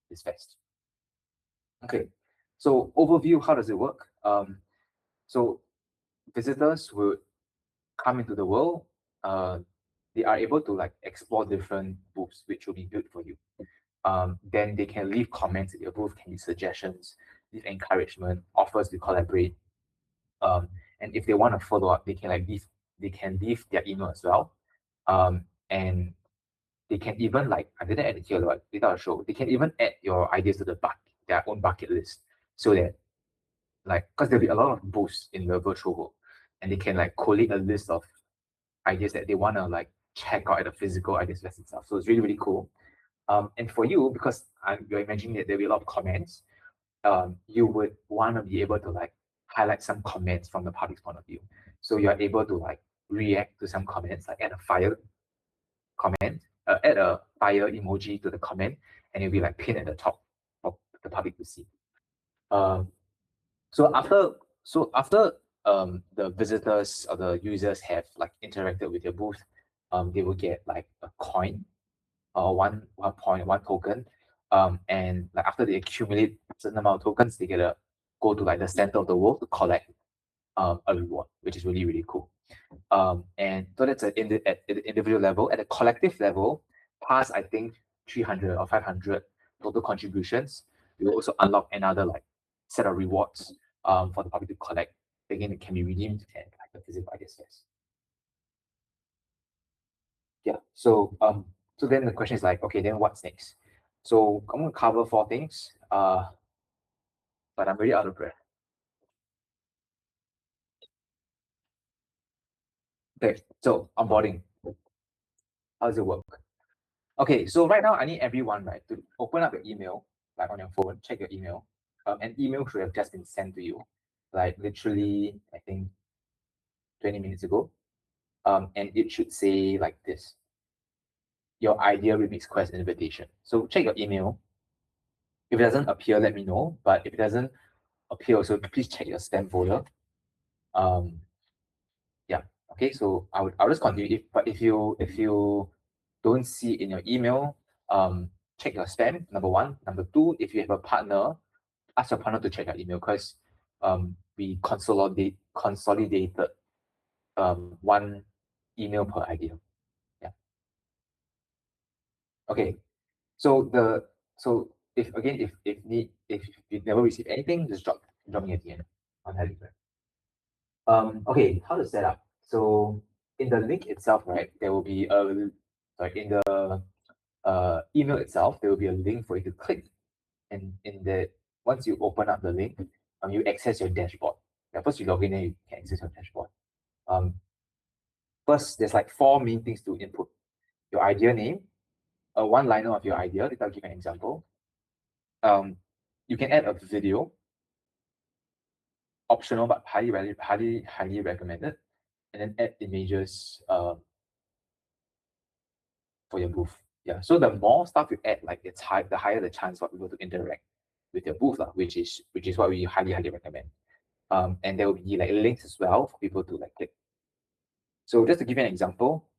this fest. Okay, so overview, how does it work? So visitors would come into the world. They are able to like explore different booths, which will be built for you. Then they can leave comments in your booth, can be suggestions, leave encouragement, offers to collaborate. And if they want to follow up, they can leave their email as well. And they can even like, I didn't add it here, but later I'll show. They can even add your ideas to their own bucket list, so that like, because there'll be a lot of boosts in the virtual world. and they can like collate a list of ideas that they want to like check out at the physical ideas fest itself. So it's really, really cool. And for you, because you're imagining that there'll be a lot of comments, you would want to be able to like highlight some comments from the public's point of view. So you're able to like react to some comments, like add a fire comment, add a fire emoji to the comment, and it'll be like pinned at the top for the public to see. Um, so after the visitors or the users have like interacted with your booth, they will get like a coin or one point, one token. And like after they accumulate a certain amount of tokens, they get to go to like the center of the world to collect a reward, which is really, really cool. And so that's at the individual level. At the collective level, past I think 300 or 500 total contributions, we will also unlock another like set of rewards for the public to collect. Again, it can be redeemed and like the physical ideas fest. Yeah. So then the question is like, okay, then what's next? So I'm gonna cover 4 things. But I'm really out of breath. Okay, so onboarding. How does it work? Okay, so right now I need everyone right to open up your email, like on your phone, check your email. An email should have just been sent to you, like literally, I think 20 minutes ago. And it should say like this: your idea remix quest invitation. So check your email. If it doesn't appear, let me know. But if it doesn't appear, also please check your spam folder. Um, yeah. Okay. So I'll just continue. But if you don't see it in your email, check your spam. Number one. Number two, if you have a partner, ask your partner to check your email because we consolidated one email per idea. Yeah. Okay. So if again if you never receive anything, just drop me at the end on Telegram. Okay, how to set up? So in the link itself, right, there will be a sorry, in the email itself, there will be a link for you to click, and in the once you open up the link, you access your dashboard. Yeah, first you log in, and you can access your dashboard. First, there's like 4 main things to input: your idea name, a one-liner of your idea. I'll give an example. You can add a video, optional but highly recommended, and then add images for your booth. Yeah. So the more stuff you add, like the higher the chance for people to interact with your booth, which is what we highly recommend. And there will be like links as well for people to like click. So just to give you an example,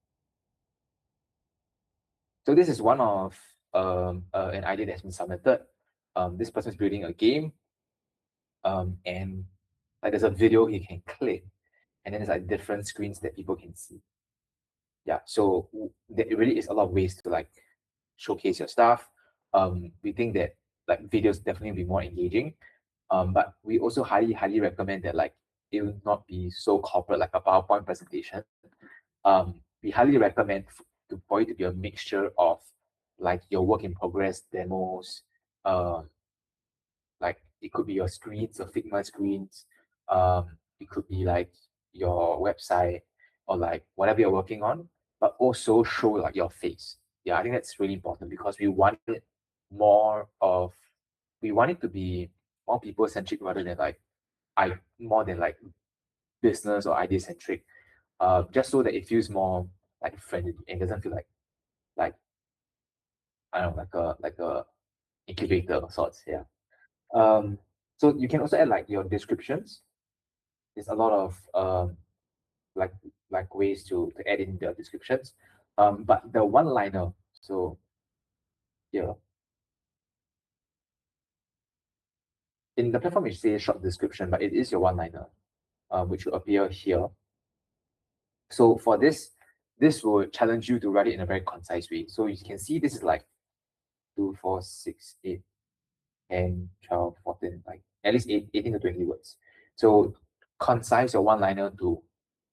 so this is one of an idea that's been submitted. This person is building a game, and like there's a video he can click, and then there's like different screens that people can see. Yeah, so there really is a lot of ways to like showcase your stuff. We think that like videos definitely be more engaging, but we also highly recommend that like it will not be so corporate like a PowerPoint presentation. We highly recommend for it to be a mixture of like your work in progress demos, like it could be your screens, your Figma screens, it could be like your website or like whatever you're working on, but also show like your face. Yeah, I think that's really important because more of we want it to be more people centric rather than like more than like business or idea centric. Just so that it feels more like friendly and doesn't feel like I don't know, like a incubator of sorts. Yeah. Um, so you can also add like your descriptions. There's a lot of like ways to add in the descriptions. But the one liner, so yeah, in the platform it says short description, but it is your one liner, which will appear here. So for this will challenge you to write it in a very concise way. So you can see this is like 2, 4, 6, 8, 10, 12, 14, like at least 18 to 20 words. So concise your one liner to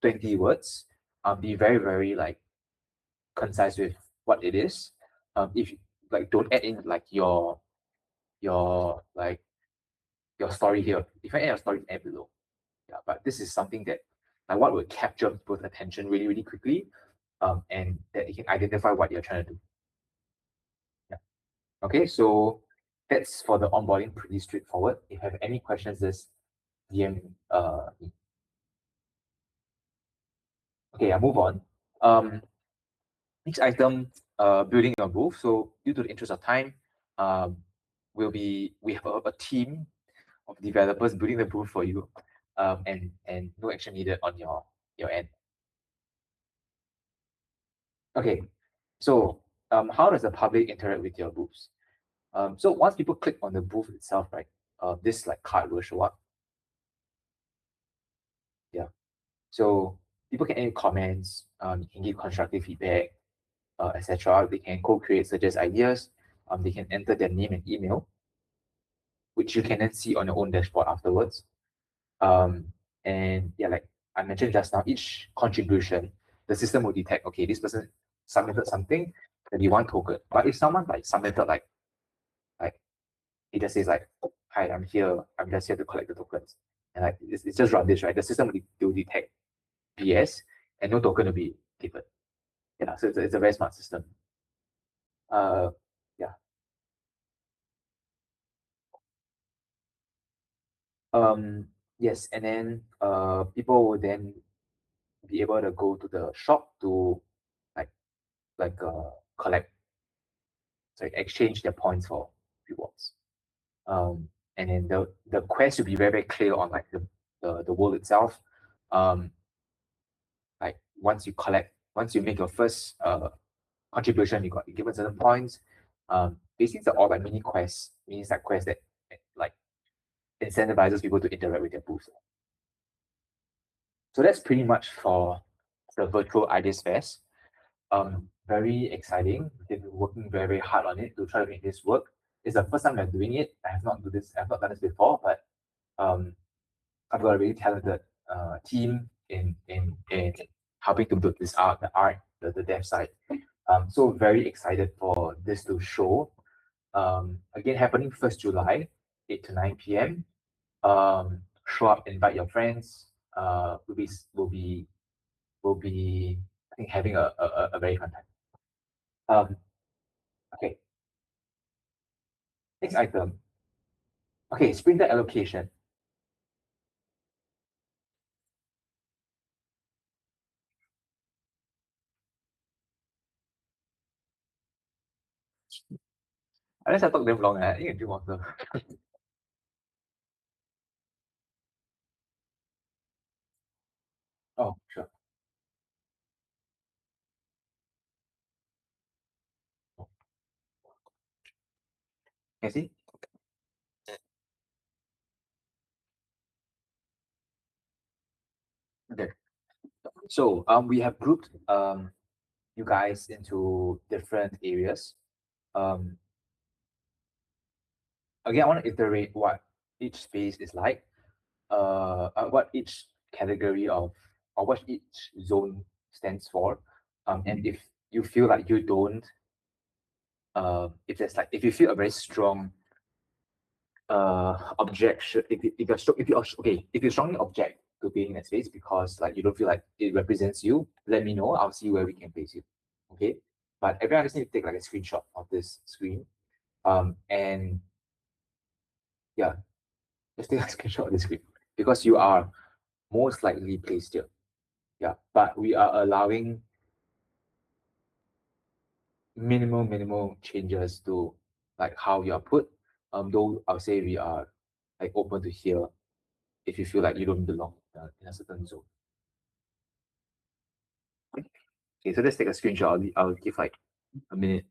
20 words. Be very like concise with what it is. If you, like don't add in like your story here. If you add your story, add below. Yeah, but this is something that like what would capture people's attention really, really quickly, and that you can identify what you're trying to do. Yeah. Okay, so that's for the onboarding, pretty straightforward. If you have any questions, just DM me. Okay, I move on. Next item, building your booth. So due to the interest of time, um, we have a team of developers building the booth for you, and no action needed on your end. Okay, so how does the public interact with your booths? So once people click on the booth itself, right, this like card will show up. Yeah. So people can add comments, you can give constructive feedback, etc. They can co-create, suggest ideas. They can enter their name and email, which you can then see on your own dashboard afterwards. Um, and yeah, like I mentioned just now, each contribution, the system will detect, okay, this person submitted something, maybe one token. But if someone like submitted like it just says like, hi, I'm here, I'm just here to collect the tokens. And like it's just run this, right? The system will detect BS and no token will be given. Yeah, so it's a very smart system. Yeah. Yes, and then people will then be able to go to the shop to like collect, sorry, exchange their points for rewards. And then the quest will be very, very clear on like the world itself. Like once you make your first contribution, you got given certain points. Basically, they're all like mini quests, mini side quests that like incentivizes people to interact with their booths. So that's pretty much for the virtual ideas fest. Very exciting. We've been working very, very hard on it to try to make this work. It's the first time I'm doing it. I've not done this before, but I've got a really talented team in helping to build this out, the art, the dev side. So very excited for this to show. Again, happening 1st July, 8 to 9 p.m. Show up, invite your friends. We'll be I think having a very fun time. Okay, next item. Okay, sprinter allocation. Unless I talk damn long, I think I drink water. Oh, sure. Can you see? Okay. So we have grouped you guys into different areas. Um, again, I want to iterate what each space is like, what each category of or what each zone stands for. And if you feel like you don't, if you feel a very strong objection, if you strongly object to being in that space because like you don't feel like it represents you, let me know. I'll see where we can place you. Okay. But everyone just need to take like a screenshot of this screen. And yeah, just take a screenshot of the screen because you are most likely placed here. Yeah, but we are allowing minimal changes to like how you are put. Though I'll say we are like open to hear if you feel like you don't belong in a certain zone. Okay, so let's take a screenshot. I'll give like a minute.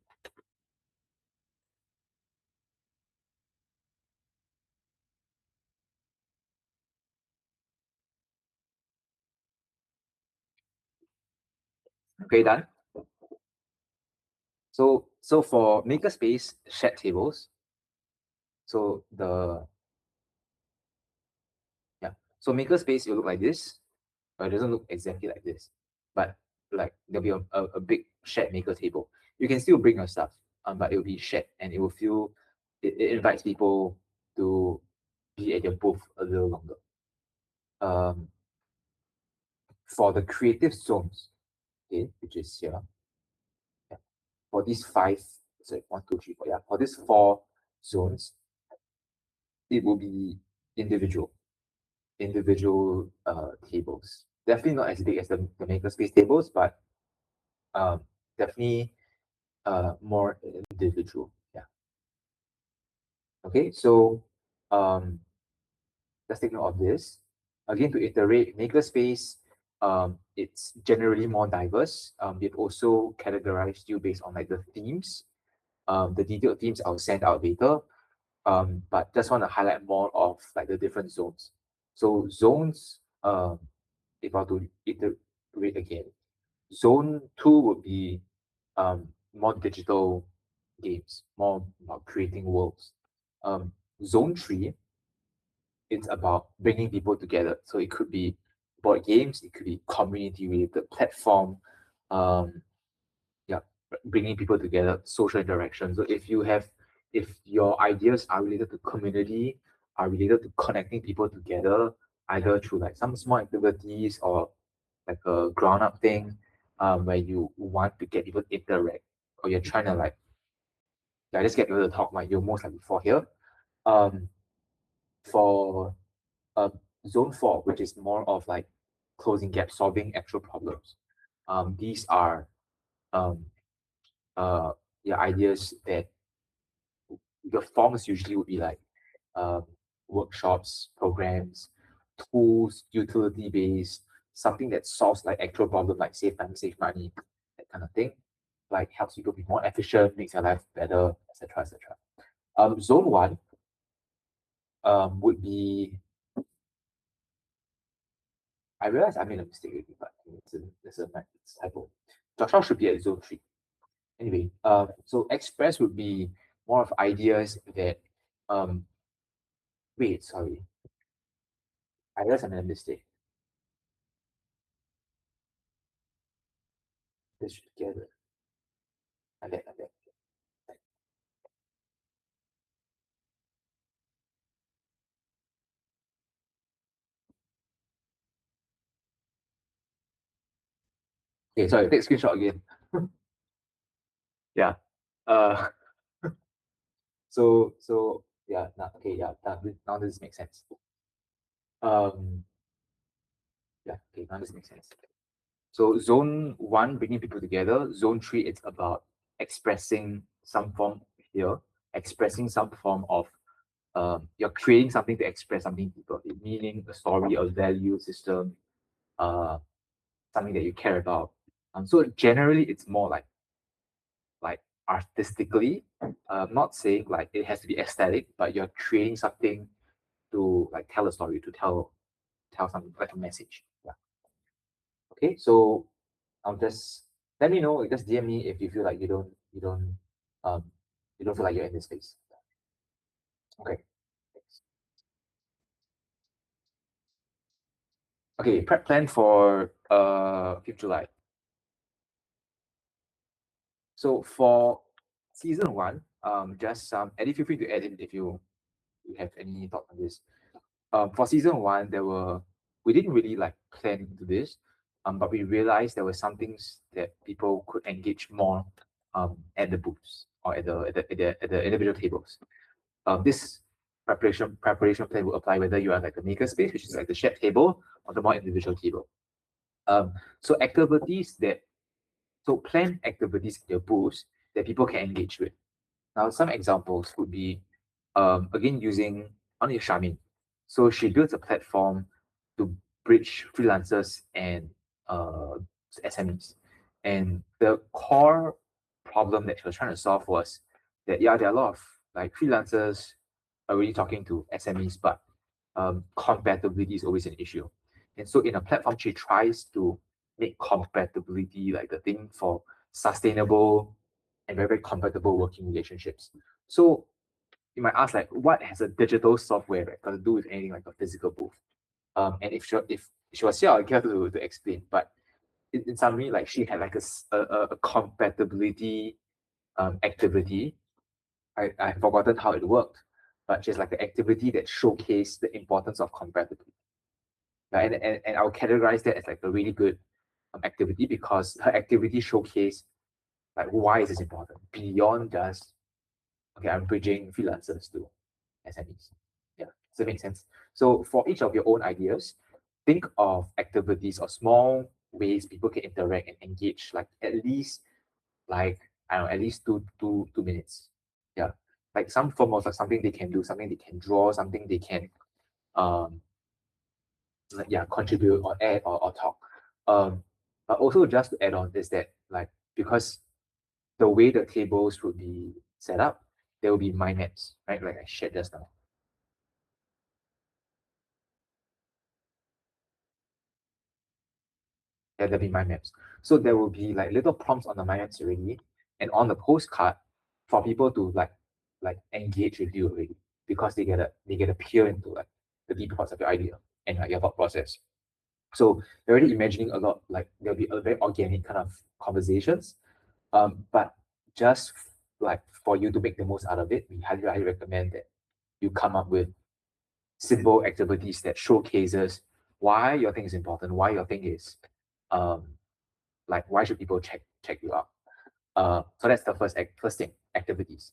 Okay, done. So for makerspace shared tables, so so makerspace will look like this, but it doesn't look exactly like this. But like there'll be a big shared maker table. You can still bring your stuff, but it will be shared and it invites people to be at your booth a little longer. Um, for the creative zones, okay, which is here, yeah, for these five, sorry, one, two, three, four, yeah, for these four zones, it will be individual, tables. Definitely not as big as the makerspace tables, but definitely more individual. Yeah. Okay, so let's take note of this. Again, to iterate, makerspace, it's generally more diverse. We've also categorized you based on like the themes. The detailed themes I'll send out later. But just want to highlight more of like the different zones. So zones, if I were to iterate again, zone 2 would be more digital games, more about creating worlds. Zone 3, it's about bringing people together. So it could be board games, it could be community related platform, um, yeah, bringing people together, social interaction. So if your ideas are related to community, are related to connecting people together, either through like some small activities or like a ground up thing, where you want to get people to interact, or you're trying to like, yeah, just get people to talk like you're most likely for here. Um, for uh, zone 4, which is more of like closing gaps, solving actual problems. These are um, uh, yeah, ideas that the forms usually would be like um, workshops, programs, tools, utility based, something that solves like actual problem, like save time, save money, that kind of thing. Like helps people be more efficient, makes their life better, etc., etc. Zone 1 would be. I realize I made a mistake already, but it's a typo. Joshua should be at zone 3. Anyway, so express would be more of ideas that um wait, sorry. I realized I made a mistake. This together. I bet. Okay, sorry, take screenshot again. Yeah. Uh so yeah, okay, yeah, now this makes sense. Um yeah, okay, now this makes sense. So zone 1, bringing people together. Zone 3, it's about expressing some form here, expressing some form of you're creating something to express something deeper, meaning a story, a value system, uh, something that you care about. So generally, it's more like artistically. Not saying like it has to be aesthetic, but you're creating something to like tell a story, to tell something like a message. Yeah. Okay, so I'll just let me know. Just DM me if you feel like um you don't feel like you're in this space. Okay. Okay, prep plan for 5th July. So for season 1, just Eddie, feel free to add in if you have any thought on this. For season 1, we didn't really like plan into this, but we realized there were some things that people could engage more at the booths or at the individual tables. This preparation plan will apply whether you are like the maker space, which is like the shared table, or the more individual table. Um, so activities that so plan activities in your booths that people can engage with. Now, some examples would be, again, using only Shamin. So she builds a platform to bridge freelancers and SMEs. And the core problem that she was trying to solve was that, yeah, there are a lot of like freelancers already talking to SMEs, but compatibility is always an issue. And so in a platform, she tries to make compatibility like the thing for sustainable and very, very compatible working relationships. So you might ask, like, what has a digital software got to do with anything like a physical booth? And if she was here, I'll get her to explain. But in summary, like she had like a compatibility activity. I've forgotten how it worked, but just like the activity that showcased the importance of compatibility. And I'll categorize that as like a really good activity because her activity showcase like why is this important beyond just okay, I'm bridging freelancers to SMEs. Yeah, does that make sense? So for each of your own ideas, think of activities or small ways people can interact and engage, like at least like I don't know, at least 2 minutes. Yeah. Like some form of like something they can do, something they can draw, something they can um like, yeah, contribute or add or talk. But also just to add on is that like because the way the tables would be set up, there will be mind maps, right? Like I shared just now. Yeah, there'll be mind maps. So there will be like little prompts on the mind maps already, and on the postcard for people to like engage with you already because they get a peer into like the deeper parts of your idea and like your thought process. So you're already imagining a lot, like there'll be a very organic kind of conversations. But just like for you to make the most out of it, we highly recommend that you come up with simple activities that showcases why your thing is important, why your thing is um like why should people check you out. So that's the first thing, activities.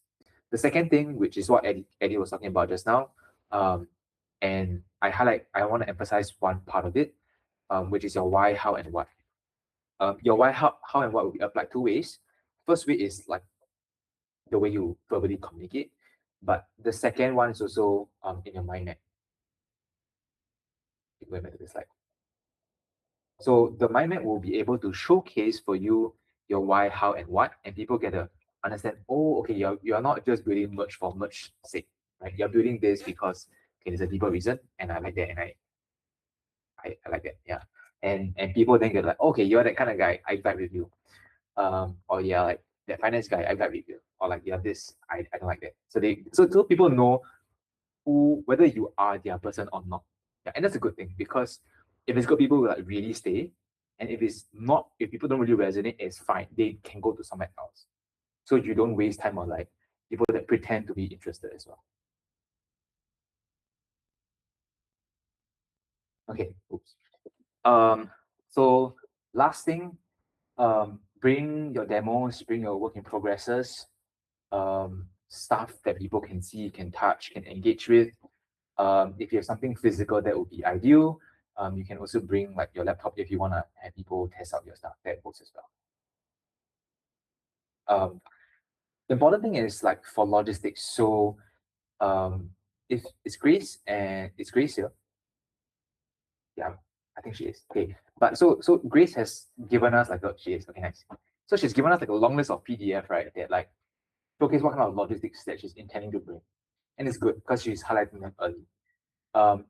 The second thing, which is what Eddie was talking about just now, and I want to emphasize one part of it, which is your why, how, and what. Your why, how, and what will be applied two ways. First way is like the way you verbally communicate, but the second one is also in your mind map. Wait a minute, this slide. So the mind map will be able to showcase for you your why, how, and what, and people get to understand. Oh, okay, you're not just building merch for merch sake, right? You're building this because okay, there's a deeper reason, and I like that, and I like that, yeah. And people then get like, okay, you're that kind of guy, I vibe with you. Or yeah, like that finance guy, I vibe with you. Or like yeah, this I don't like that. So people know who whether you are their person or not. Yeah, and that's a good thing because if it's good, people will like really stay. And if it's not, if people don't really resonate, it's fine. They can go to somewhere else. So you don't waste time on like people that pretend to be interested as well. Okay, oops. So last thing, bring your demos, bring your work in progresses, stuff that people can see, can touch, can engage with. If you have something physical, that would be ideal. You can also bring like your laptop if you want to have people test out your stuff. That works as well. The important thing is like for logistics. So if it's Grace here. Yeah, I think she is. Okay. But so Grace has given us like she is okay, nice. So she's given us like a long list of PDF, right? That like showcase what kind of logistics that she's intending to bring. And it's good because she's highlighting them early.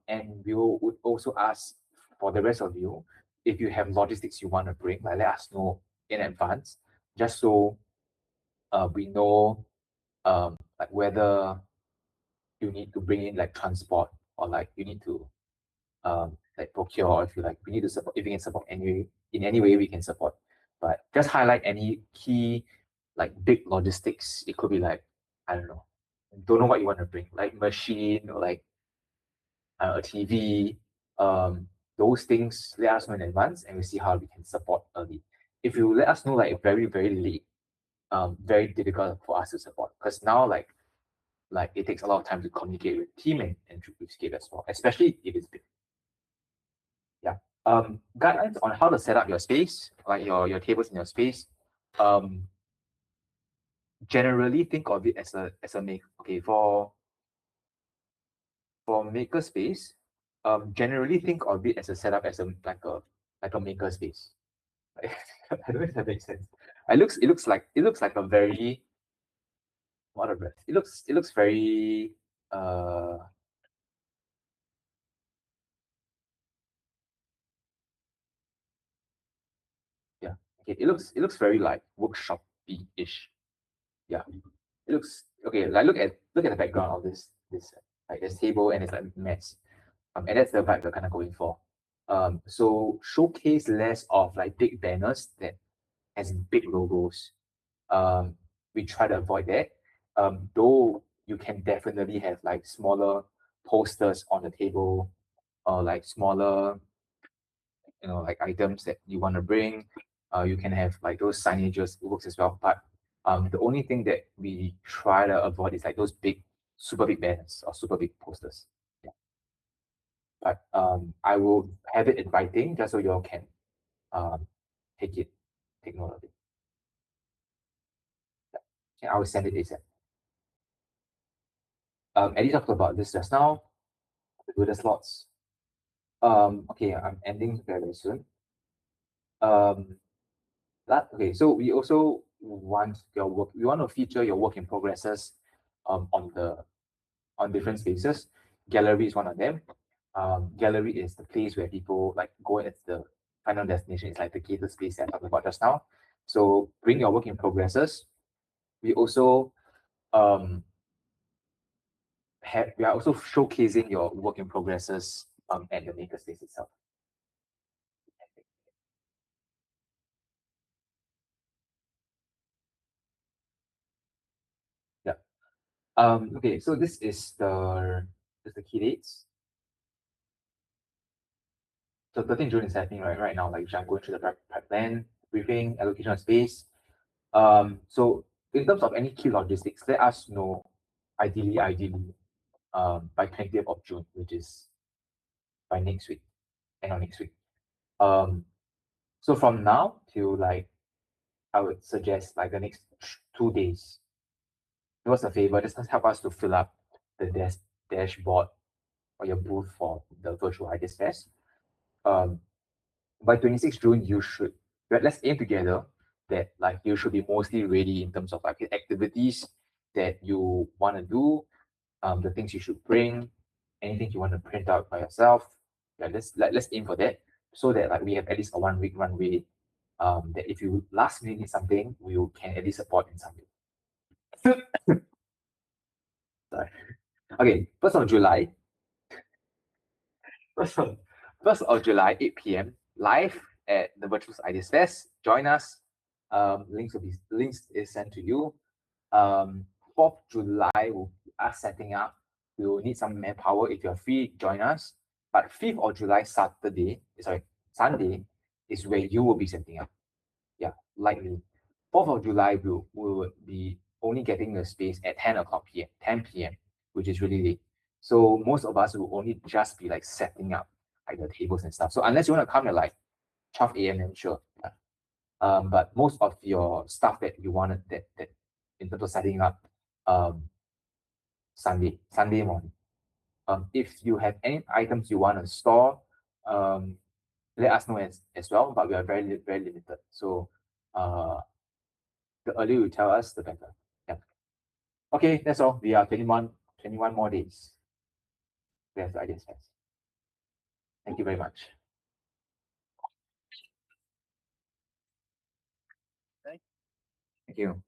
And we would also ask for the rest of you if you have logistics you want to bring, like let us know in advance, just so we know like whether you need to bring in like transport or like you need to like procure, or if you like we need to support, if we can support in any way we can support. But just highlight any key like big logistics. It could be like I don't know what you want to bring, like machine or like a TV, those things, let us know in advance and we see how we can support early. If you let us know like very, very late, very difficult for us to support because now like it takes a lot of time to communicate with team and with scale as well, especially if it's big. Yeah. Guidelines on how to set up your space, like your tables in your space. Um, Generally think of it as a make okay for makerspace, generally think of it as a setup as a makerspace. I don't know if that makes sense. It looks like a very what a breath. It looks very uh yeah, okay. It looks very like workshop-ish. Yeah. It looks okay, like look at the background of this like this table and it's like mess. And that's the vibe we're kind of going for. So showcase less of like big banners that has big logos. We try to avoid that. Though you can definitely have like smaller posters on the table or like smaller like items that you want to bring. You can have like those signages, it works as well. But the only thing that we try to avoid is like those big, super big banners or super big posters. Yeah. But I will have it in writing just so you all can um, take note of it. Yeah. I will send it ASAP. Eddie talked about this just now, the slots. Okay, I'm ending very soon. Okay, so we also want your work. We want to feature your work in progresses on different spaces. Gallery is one of them. Gallery is the place where people like go. It's the final destination. It's like the gated space that I talked about just now. So bring your work in progresses. We also we are also showcasing your work in progresses at the makerspace itself. Yeah. Okay, so this is the key dates. So 13 June is happening right now. Like I'm going through the prep plan, briefing, allocation of space. So in terms of any key logistics, let us know ideally by 20th of June, which is by next week, end of next week. So from now till like I would suggest like the next 2 days. Do us a favor, just help us to fill up the dashboard or your booth for the virtual ideas fest. By 26th June, let's aim together that like you should be mostly ready in terms of like the activities that you want to do, the things you should bring, anything you want to print out by yourself. Yeah, let's aim for that so that like we have at least a 1 week runway. That if you last minute need something, we can at least support in something. Sorry. Okay, 1st of July, First of, 1st of July, 8 p.m. live at the Virtual Ideas Fest. Join us. Links is sent to you. 4th July will be us setting up. We will need some manpower. If you're free, join us. But 5th of July, Sunday, is where you will be setting up. Yeah, likely. 4th of July, we will be only getting the space at 10 o'clock p.m., 10 p.m., which is really late. So most of us will only just be like setting up like the tables and stuff. So unless you want to come at like 12 a.m., then sure. Yeah. But most of your stuff that you wanted that in terms of setting up Sunday morning. If you have any items you want to store, let us know as well. But we are very limited. So the earlier you tell us, the better. Yeah. Okay, that's all. We are 21 more days. That's the ideas fest. Thank you very much. Thank you.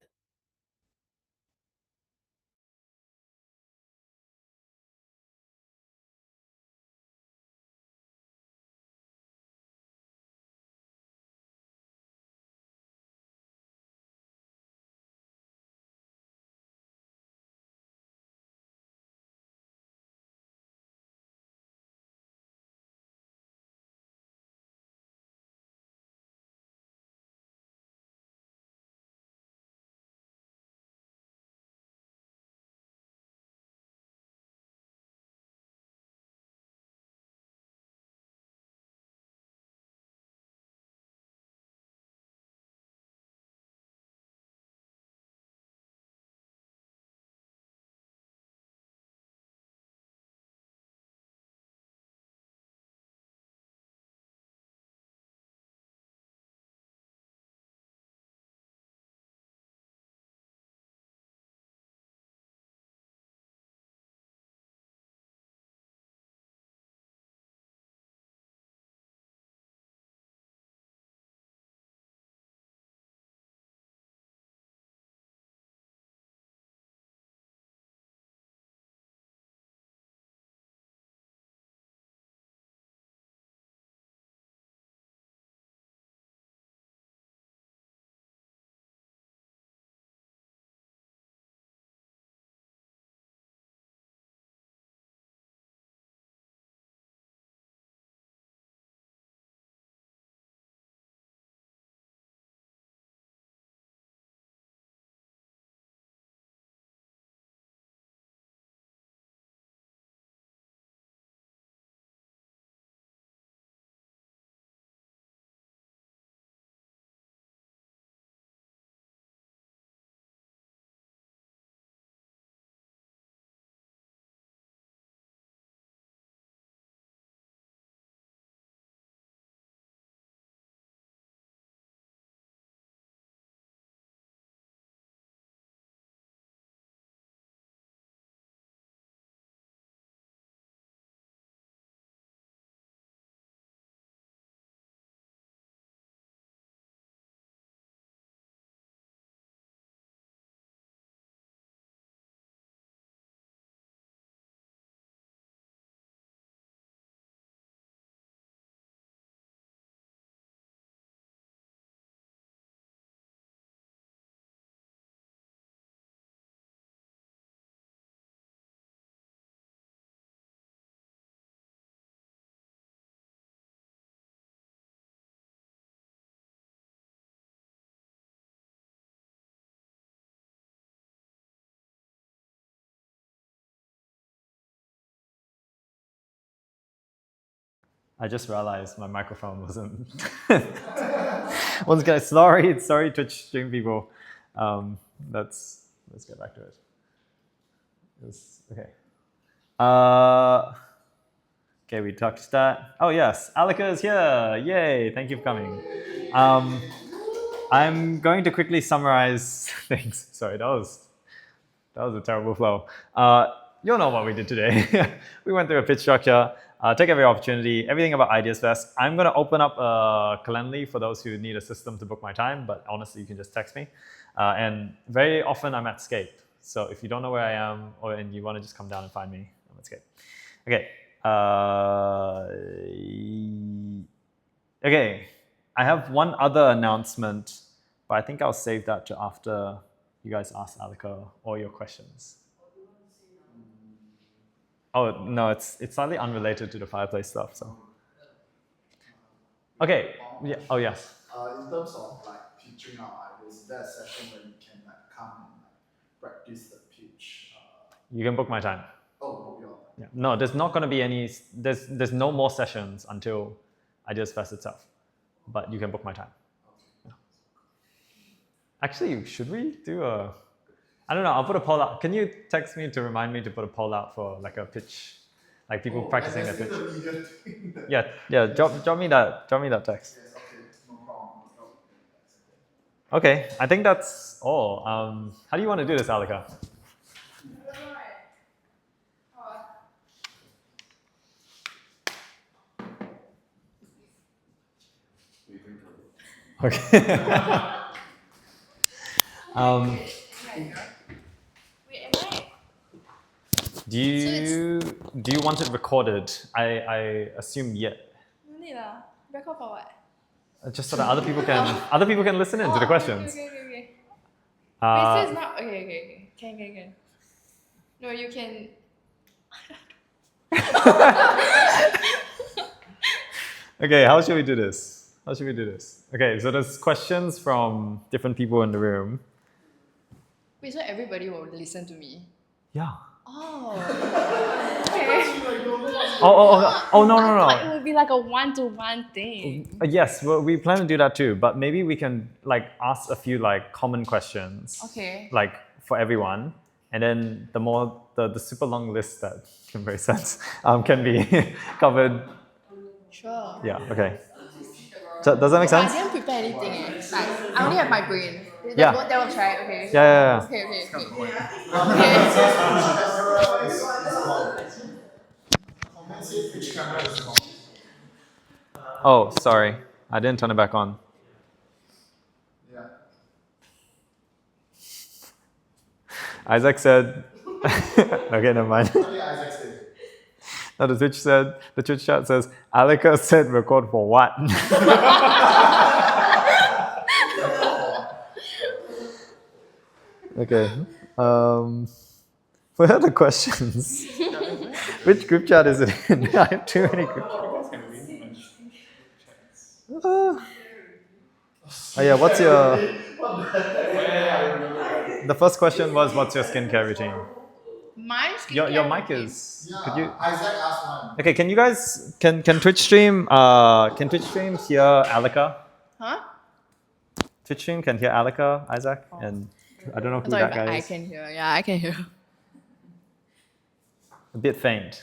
I just realized my microphone wasn't. Once again, sorry, Twitch stream people. Let's get back to it. Okay. Okay, we talked that. Oh yes, Alika is here. Yay! Thank you for coming. I'm going to quickly summarize things. Sorry, that was a terrible flow. You'll know what we did today. We went through a pitch structure, take every opportunity, everything about Ideas Fest. I'm going to open up Calendly for those who need a system to book my time, but honestly, you can just text me. And very often I'm at Scape. So if you don't know where I am and you want to just come down and find me, I'm at Scape. Okay. Okay. I have one other announcement, but I think I'll save that to after you guys ask Alika all your questions. Oh no, it's slightly unrelated to the fireplace stuff. So. Okay. Yeah. Oh yes. In terms of like pitching our ideas, is there a session where you can like come and like practice the pitch? You can book my time. Oh, book your time. Yeah. No, there's not going to be any. There's no more sessions until Ideas Fest itself, but you can book my time. Yeah. Actually, should we do a? I don't know. I'll put a poll out. Can you text me to remind me to put a poll out for like a pitch, like people practicing their pitch? Yeah. Drop me that text. Yes, okay, no problem. Okay, I think that's all. How do you want to do this, Alika? Okay. Do you want it recorded? I assume yeah. No need lah. Record for what? Just so that other people can listen in to the questions. Okay. Wait, so it's not okay. Can. No, you can. Okay, how should we do this? Okay, so there's questions from different people in the room. Wait, so everybody will listen to me? Yeah. Oh. Okay. Oh no. It would be like a one-to-one thing. Yes, well, we plan to do that too, but maybe we can like ask a few like common questions. Okay. Like for everyone, and then the super long list that can make sense can be covered. Sure. Yeah. Okay. Does that make I sense? didn't prepare anything. Like, I only have my brain. Yeah. That was right. Okay. Yeah. Okay. Oh, sorry, I didn't turn it back on. Yeah. Isaac said. Okay, never mind. Isaac said. No, the Twitch chat says, Alika said record for what? Okay. What are the questions? Which group chat is it in? I have too many group chats. Oh yeah, what's your... The first question was, what's your skincare routine? My skincare Your mic routine. is... Yeah, Could you... Isaac asked one. Okay, can you guys... Can Twitch stream... Can Twitch stream hear Alika? Huh? Twitch stream can hear Alika, Isaac, and I don't know who Sorry, that guy I is. can hear. Yeah, I can hear. A bit faint.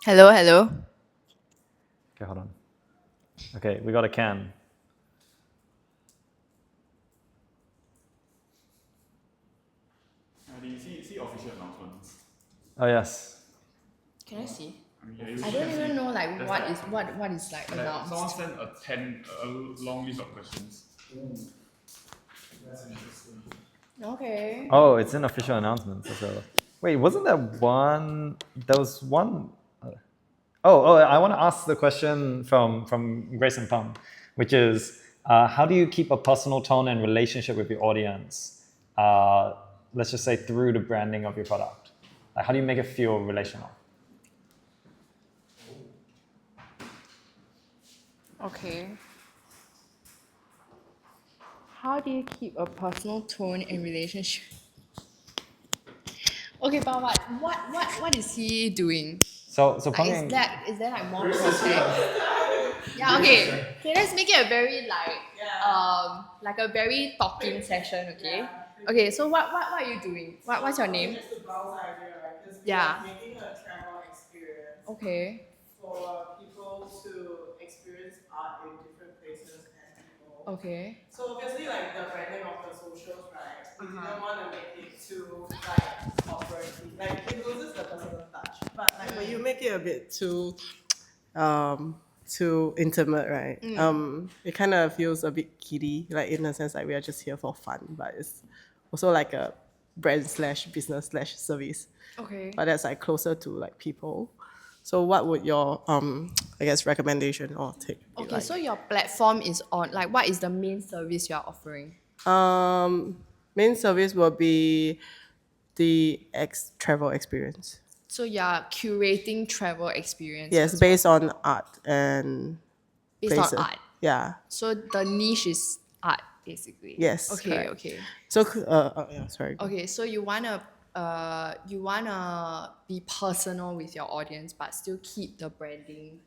Hello. Okay, hold on. Okay, we got a can. Do you see official announcements? Oh yes. Can I see? Yeah, I don't even know like There's what like- is what is like Someone announced. sent a long list of questions. That's interesting. Okay. Oh, it's in official announcements as well. Wait, wasn't there one? There was one. I want to ask the question from Grace and Pam, which is, how do you keep a personal tone and relationship with your audience? Let's just say through the branding of your product. Like, how do you make it feel relational? Okay. How do you keep a personal tone and relationship? Okay, but what is he doing? So Like, Peng, is there like more context? Yeah, okay. Okay, let's make it a very like a very talking session, okay? Okay, so what are you doing? What's your name? Just to browse idea, right? Because Yeah. we are making a travel experience Okay. for people to experience art in different places and people. Okay. So obviously, like the branding of the socials, right? We didn't want to make it too like corporate, like it loses the personal touch. But like when you make it a bit too intimate, right? It kind of feels a bit kiddie, like in the sense like we are just here for fun, but it's also like a brand slash business slash service. Okay. But that's like closer to like people. So what would your I guess recommendation or take be Okay, like? so your platform is on like what is the main service you are offering? Main service will be the travel experience. So you are curating travel experiences. Yes, based on art and based places. on art. Yeah. So the niche is art, basically. Yes, Okay. correct. Okay. So yeah, sorry. Okay. So you wanna be personal with your audience, but still keep the branding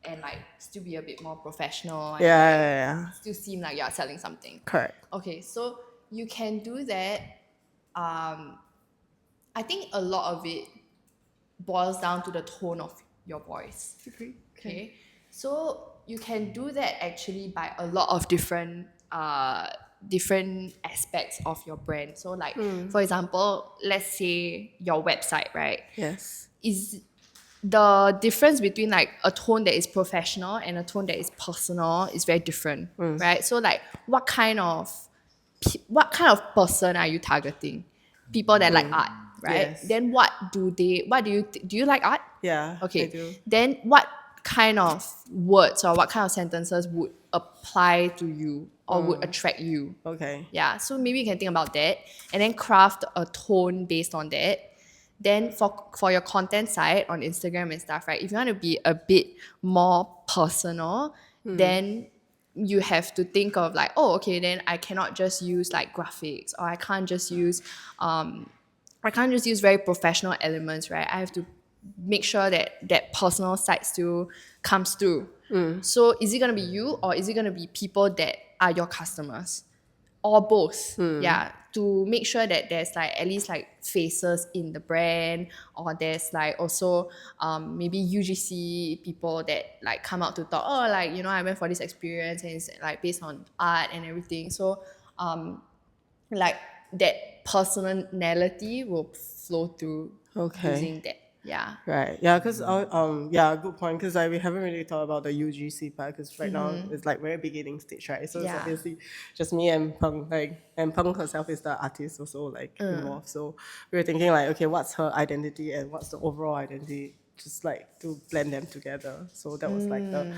and like still be a bit more professional. And Yeah. still seem like you're selling something. Correct. Okay. So you can do that. I think a lot of it boils down to the tone of your voice. Okay. So you can do that actually by a lot of different aspects of your brand. So like for example, let's say your website, right? Yes. Is the difference between like a tone that is professional and a tone that is personal is very different, right? So like what kind of person are you targeting? People that like art, right? Yes. Then do you like art? Yeah. Okay. I do. Then what kind of words or what kind of sentences would apply to you or would attract you? Okay. Yeah. So maybe you can think about that and then craft a tone based on that. Then for your content side on Instagram and stuff, right? If you want to be a bit more personal, then you have to think of like, oh, okay, then I cannot just use like graphics or I can't just use very professional elements, right? I have to make sure that personal side still comes through. So is it gonna be you or is it gonna be people that are your customers? Or both. Yeah. To make sure that there's like at least like faces in the brand or there's like also maybe UGC people that like come out to talk, oh like, you know, I went for this experience and it's like based on art and everything. So like that personality will flow through using that. Yeah. Right. Yeah. Because yeah, good point. Because like we haven't really thought about the UGC part. Because right now it's like very beginning stage, right? So it's Yeah. obviously just me and Peng. And Peng herself is the artist also like involved. So we were thinking like, okay, what's her identity and what's the overall identity? Just like to blend them together. So that was like the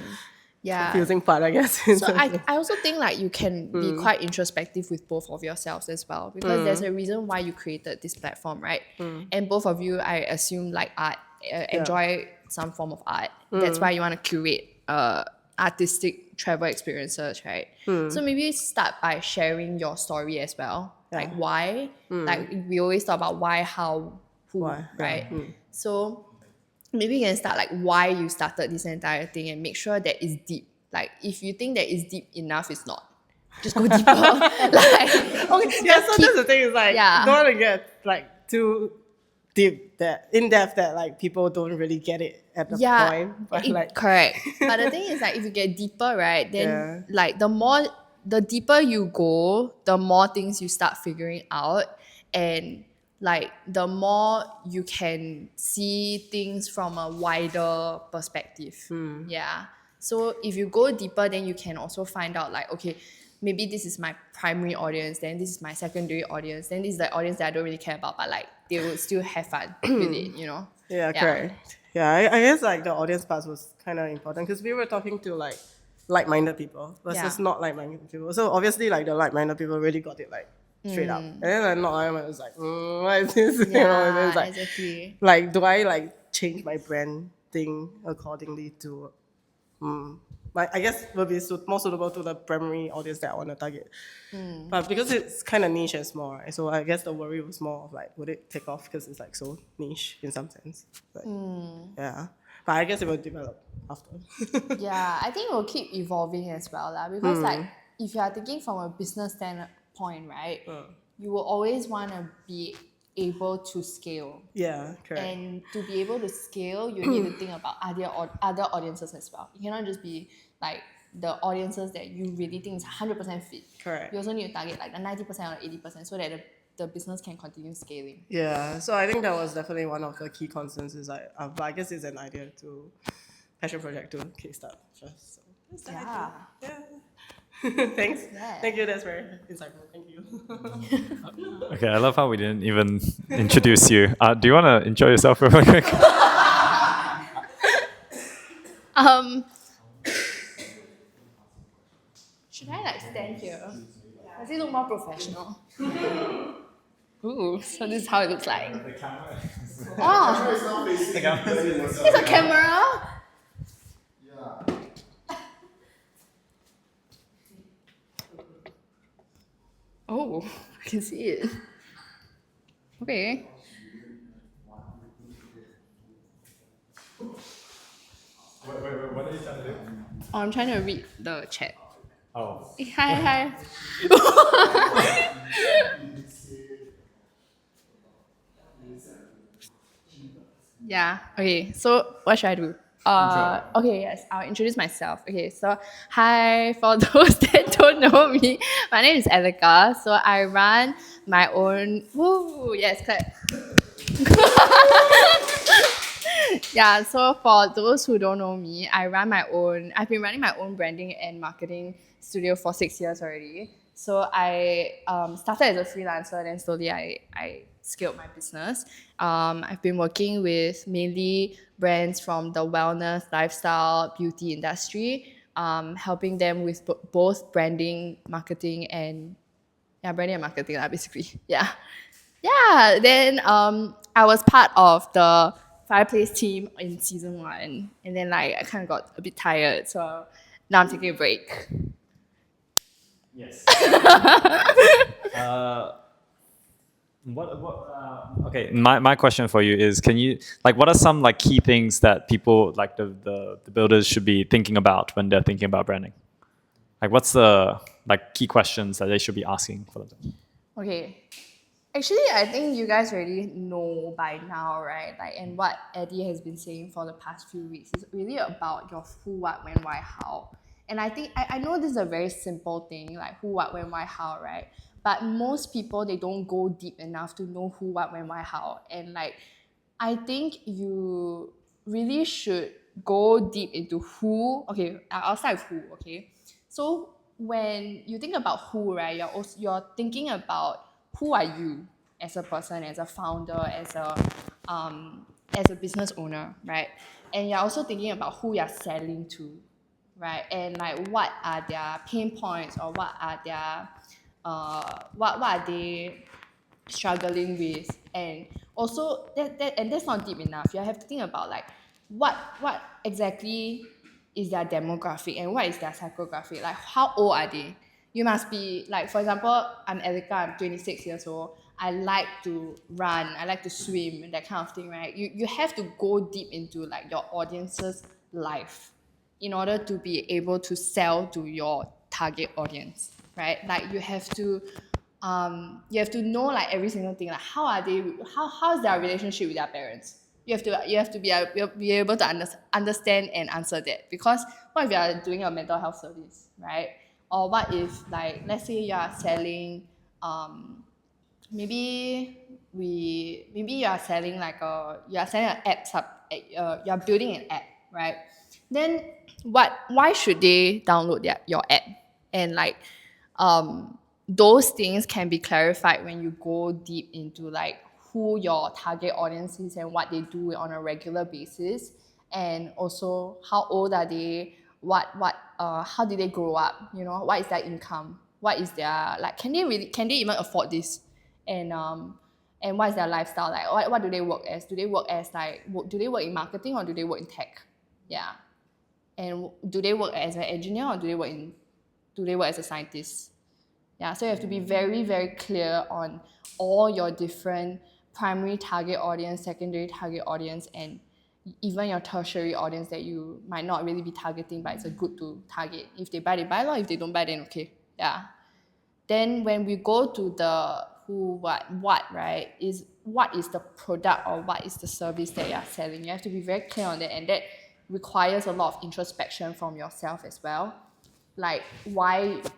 Yeah. confusing part, I guess. So I also think like you can be quite introspective with both of yourselves as well because there's a reason why you created this platform, right? And both of you, I assume, like art, enjoy some form of art. That's why you want to curate artistic travel experiences, right? So maybe start by sharing your story as well. Like why? Like we always talk about why, how, who, Why, yeah. right? So maybe you can start like why you started this entire thing and make sure that it's deep. Like if you think that it's deep enough, it's not. Just go deeper. Like okay, Yeah, so that's the thing is like Yeah. don't want to get like too deep that in depth that like people don't really get it at the point. But like correct. But the thing is like if you get deeper, right, then Yeah. like the deeper you go, the more things you start figuring out and like the more you can see things from a wider perspective. Yeah. So if you go deeper, then you can also find out like, okay, maybe this is my primary audience, then this is my secondary audience, then this is the audience that I don't really care about, but like they will still have fun with it, you know? Yeah, correct. Yeah, I guess like the audience part was kind of important because we were talking to like-minded people versus not like-minded people. So obviously like the like-minded people really got it like straight up. And then like not like-minded was like, what is this? You know, and then it's like, exactly. like do I like change my brand thing accordingly to like I guess will be more suitable to the primary audience that I want to target. But because it's kind of niche and small, right? So I guess the worry was more of like, would it take off because it's like so niche in some sense? Like, yeah. But I guess it will develop after. Yeah, I think it will keep evolving as well lah. Because like if you are thinking from a business standpoint, right, you will always want to be able to scale. Yeah, correct. And to be able to scale, you need to think about other audiences as well. You cannot just be like the audiences that you really think is 100% fit. Correct. You also need to target like the 90% or 80% so that the business can continue scaling. Yeah, so I think that was definitely one of the key concerns is like, but I guess it's an idea to passion project to kickstart first. So that's the idea. Yeah. Thanks. Yeah. Thank you. That's very insightful. Thank you. Okay, I love how we didn't even introduce you. Do you want to intro yourself real quick? Should I like stand here? Does it look more professional? Ooh, so this is how it looks like. Oh, It's not facing it's a camera. Yeah. Oh, I can see it. Okay. What are you trying to do? Oh, I'm trying to read the chat. Oh. Hi. Yeah. Okay. So what should I do? Okay. Yes. I'll introduce myself. Okay. So hi. For those that don't know me, my name is Alika. So I run my own. Woo. Yes. Clap. Yeah, so for those who don't know me, I've been running my own branding and marketing studio for 6 years already. So I started as a freelancer, then slowly I scaled my business. I've been working with mainly brands from the wellness, lifestyle, beauty industry, helping them with both branding, marketing, and branding and marketing, basically. Yeah. Then I was part of the Fireplace team in season 1, and then like I kind of got a bit tired, so now I'm taking a break. Yes. Okay, my question for you is, can you what are some key things that people the builders should be thinking about when they're thinking about branding? What's the key questions that they should be asking for them? Okay. Actually, I think you guys already know by now, right? And what Eddie has been saying for the past few weeks is really about your who, what, when, why, how. And I think, I know this is a very simple thing, like who, what, when, why, how, right? But most people, they don't go deep enough to know who, what, when, why, how. And I think you really should go deep into who. Okay, I'll start with who, okay? So when you think about who, right, you're thinking about who are you as a person, as a founder, as a business owner, right? And you're also thinking about who you're selling to, right? And what are their pain points, or what are their what are they struggling with? And also that's not deep enough. You have to think about what exactly is their demographic and what is their psychographic. How old are they? You must be for example, I'm Alika, I'm 26 years old. I like to run, I like to swim, that kind of thing, right? You have to go deep into your audience's life in order to be able to sell to your target audience, right? You have to know every single thing. How's their relationship with their parents? You have to be able to understand and answer that. Because what if you are doing a mental health service, right? Or what if let's say you are selling maybe you are selling an app you are building an app, right? Then why should they download your app? And those things can be clarified when you go deep into who your target audience is and what they do on a regular basis, and also how old are they, how did they grow up, what is their income, what is their can they even afford this, and what is their lifestyle like, what do they work as, do they work in marketing or do they work in tech? Yeah. and do they work as an engineer or do they work as a scientist? Yeah, so you have to be very, very clear on all your different primary target audience, secondary target audience, and even your tertiary audience that you might not really be targeting, but it's a good to target. If they buy, they buy, if they don't buy, then okay. Yeah. Then when we go to the who, what, right, is what is the product or what is the service that you're selling. You have to be very clear on that, and that requires a lot of introspection from yourself as well. Like what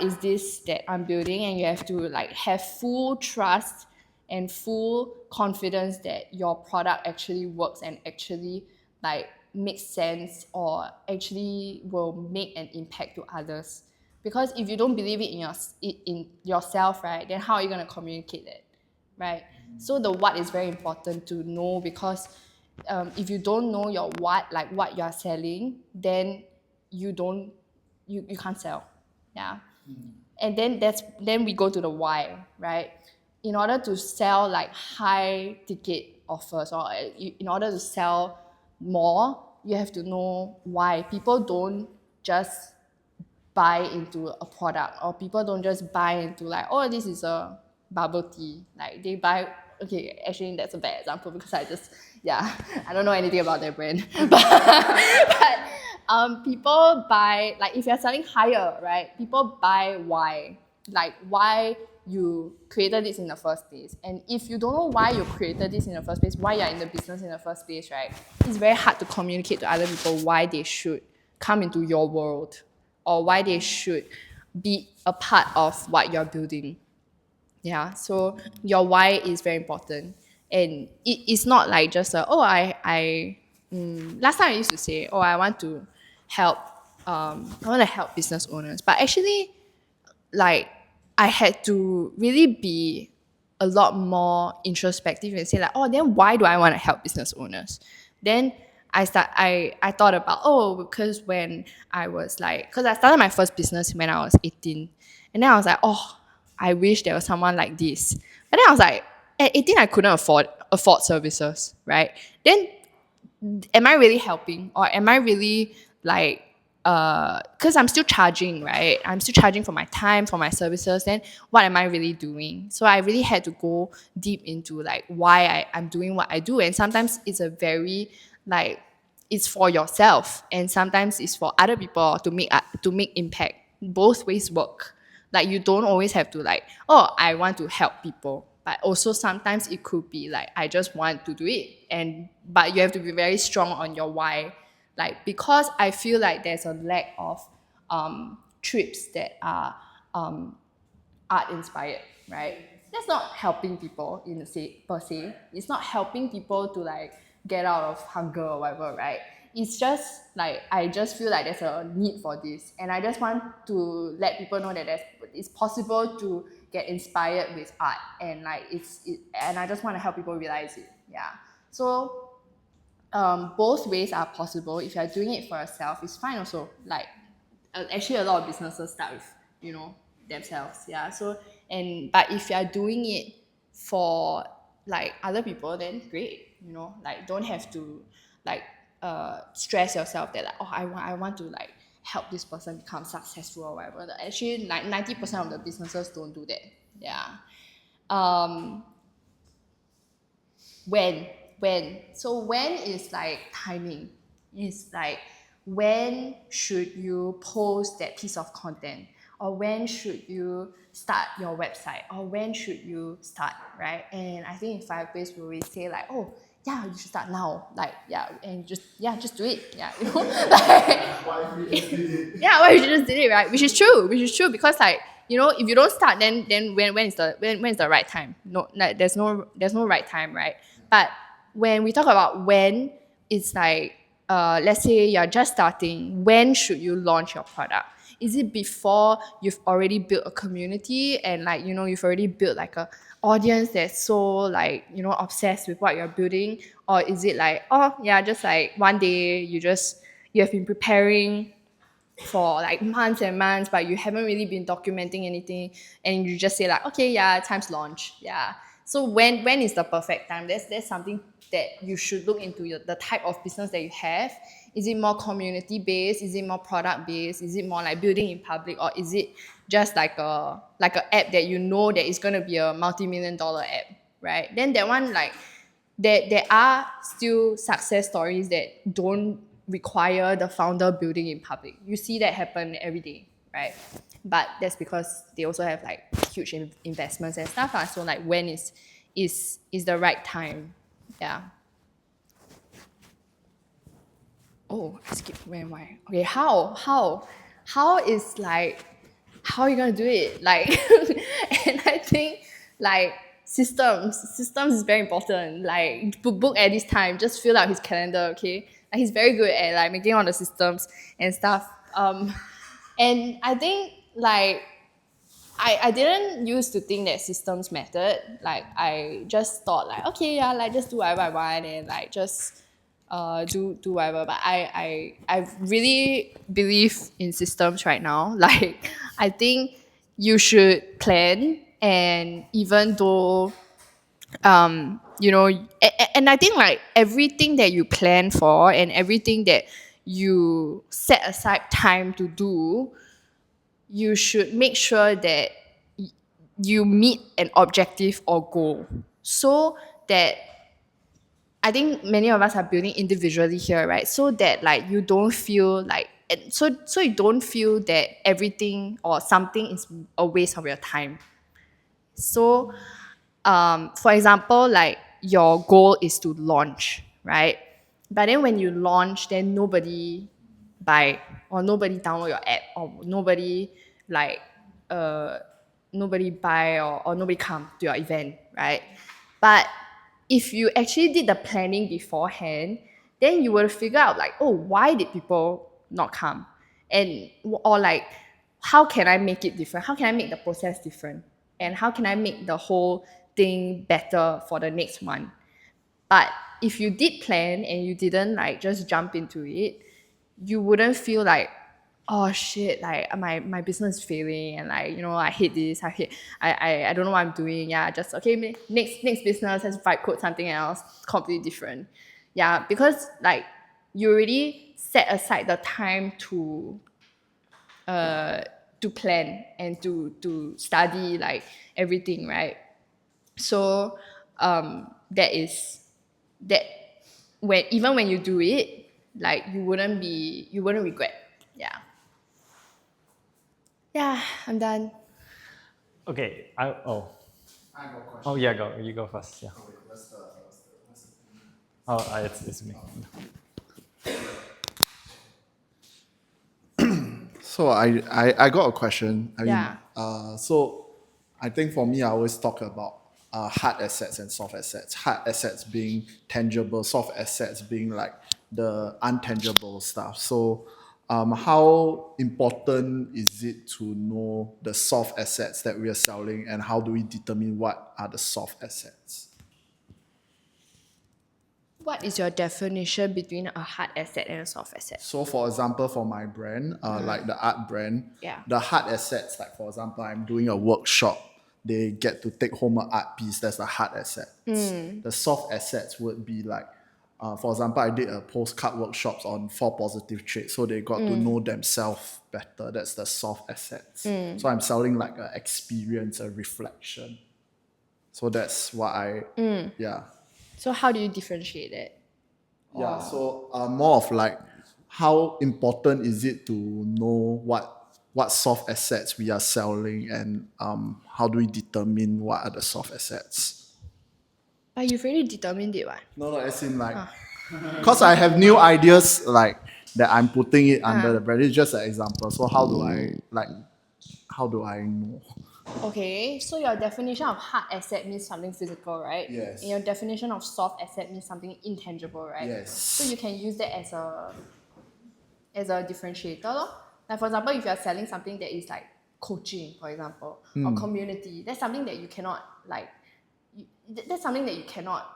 is this that I'm building, and you have to like have full trust and full confidence that your product actually works and actually like makes sense or actually will make an impact to others. Because if you don't believe it in yourself, right, then how are you going to communicate that, right? So the what is very important to know, because if you don't know your what, like what you're selling, then you can't sell. Yeah. And then we go to the why, right? In order to sell like high ticket offers, or in order to sell more, you have to know why. People don't just buy into a product, or people don't just buy into like, oh, this is a bubble tea. Like they buy, okay, actually that's a bad example because I don't know anything about their brand. but people buy, like if you're selling higher, right, people buy why. Like why you created this in the first place. And if you don't know why you created this in the first place, why you're in the business in the first place, right, it's very hard to communicate to other people why they should come into your world, or why they should be a part of what you're building. Yeah, so your why is very important. And it's not like just last time I used to say, I want to help business owners. But actually, like, I had to really be a lot more introspective and say like, then why do I want to help business owners? Then I thought about, because when I was like, because I started my first business when I was 18, and then I was like, I wish there was someone like this. But then I was like, at 18 I couldn't afford services, right? Then am I really helping, or am I really like, because I'm still charging, right? I'm still charging for my time, for my services. Then what am I really doing? So I really had to go deep into like why I'm doing what I do. And sometimes it's a very like, it's for yourself, and sometimes it's for other people to make impact. Both ways work. Like you don't always have to like, I want to help people. But also sometimes it could be like, I just want to do it. But you have to be very strong on your why. Like, because I feel like there's a lack of trips that are art inspired, right? That's not helping people per se. It's not helping people to like get out of hunger or whatever, right? It's just like, I just feel like there's a need for this, and I just want to let people know that it's possible to get inspired with art, and like and I just want to help people realize it. Yeah. So both ways are possible. If you're doing it for yourself, it's fine also. Like actually a lot of businesses start with themselves. Yeah. So but if you're doing it for like other people, then great. Like don't have to like stress yourself that like, I want to like help this person become successful or whatever. Actually, like 90% of the businesses don't do that. Yeah. When is like timing. It's like, when should you post that piece of content, or when should you start your website, or when should you start, right? And I think in Fireplace we always say like, yeah, you should start now, like, and just do it, like, Why if we just did it? yeah, well, you just did it, right? Which is true, because like, if you don't start, then when is the right time? No, like, there's no right time, right? But when we talk about when, it's like, let's say you're just starting, when should you launch your product? Is it before you've already built a community, and like, you've already built like a audience that's so like, obsessed with what you're building? Or is it like, just like one day you have been preparing for like months and months, but you haven't really been documenting anything, and you just say like, okay, yeah, time to launch. Yeah. So when is the perfect time? That's something that you should look into the type of business that you have. Is it more community based? Is it more product based? Is it more like building in public, or is it just like a app that you know that is gonna be a multi-million-dollar app, right? Then that one, like, there are still success stories that don't require the founder building in public. You see that happen every day, right? But that's because they also have like huge investments and stuff. So like when is the right time? Yeah. Oh, I skipped when why. Okay, how is like how are you gonna do it? Like and I think like systems is very important. Like book at this time, just fill out his calendar, okay? Like he's very good at like making all the systems and stuff. And I think like I didn't used to think that systems mattered. Like I just thought like, okay, yeah, like just do whatever I want and like just do whatever. But I really believe in systems right now. Like I think you should plan, and even though and I think like everything that you plan for and everything that you set aside time to do, you should make sure that you meet an objective or goal, so that I think many of us are building individually here, right? So that like you don't feel like so you don't feel that everything or something is a waste of your time. So for example, like your goal is to launch, right? But then when you launch, then nobody buy or nobody download your app or nobody like uh nobody buy or nobody come to your event, right? But if you actually did the planning beforehand, then you will figure out like, oh, why did people not come? And or like, how can I make it different? How can I make the process different? And how can I make the whole thing better for the next one? But if you did plan and you didn't like just jump into it, you wouldn't feel like, oh shit, like my business is failing and like, I hate this, I don't know what I'm doing. Yeah, just okay, next business, let's vibe code something else, completely different. Yeah, because like you already set aside the time to plan and to study like everything, right? So that is that when even when you do it, like you wouldn't regret. Yeah. Yeah, I'm done. Okay. I have a question. Oh yeah, go. You go first. Yeah. Oh, wait, what's the thing? Oh, it's me. So I got a question. I mean, Yeah. so I think for me, I always talk about hard assets and soft assets. Hard assets being tangible, soft assets being like the untangible stuff. So, how important is it to know the soft assets that we are selling, and how do we determine what are the soft assets? What is your definition between a hard asset and a soft asset? So, for example, for my brand, like the art brand, Yeah. the hard assets, like for example, I'm doing a workshop, they get to take home an art piece. That's the hard assets. The soft assets would be like, for example, I did a postcard workshops on 4 positive traits, so they got to know themselves better. That's the soft assets. So I'm selling like an experience, a reflection. So that's what yeah. So how do you differentiate it? Yeah, so more of like how important is it to know what soft assets we are selling, and how do we determine what are the soft assets? But you've already determined it, what? No, as in like, because I have new ideas like that I'm putting it under the brand. It's just an example. So how do I know? Okay, so your definition of hard asset means something physical, right? Yes. And your definition of soft asset means something intangible, right? Yes. So you can use that as a differentiator, lor. Like for example, if you are selling something that is like coaching, for example, or community, that's something that you cannot like. That's something that you cannot.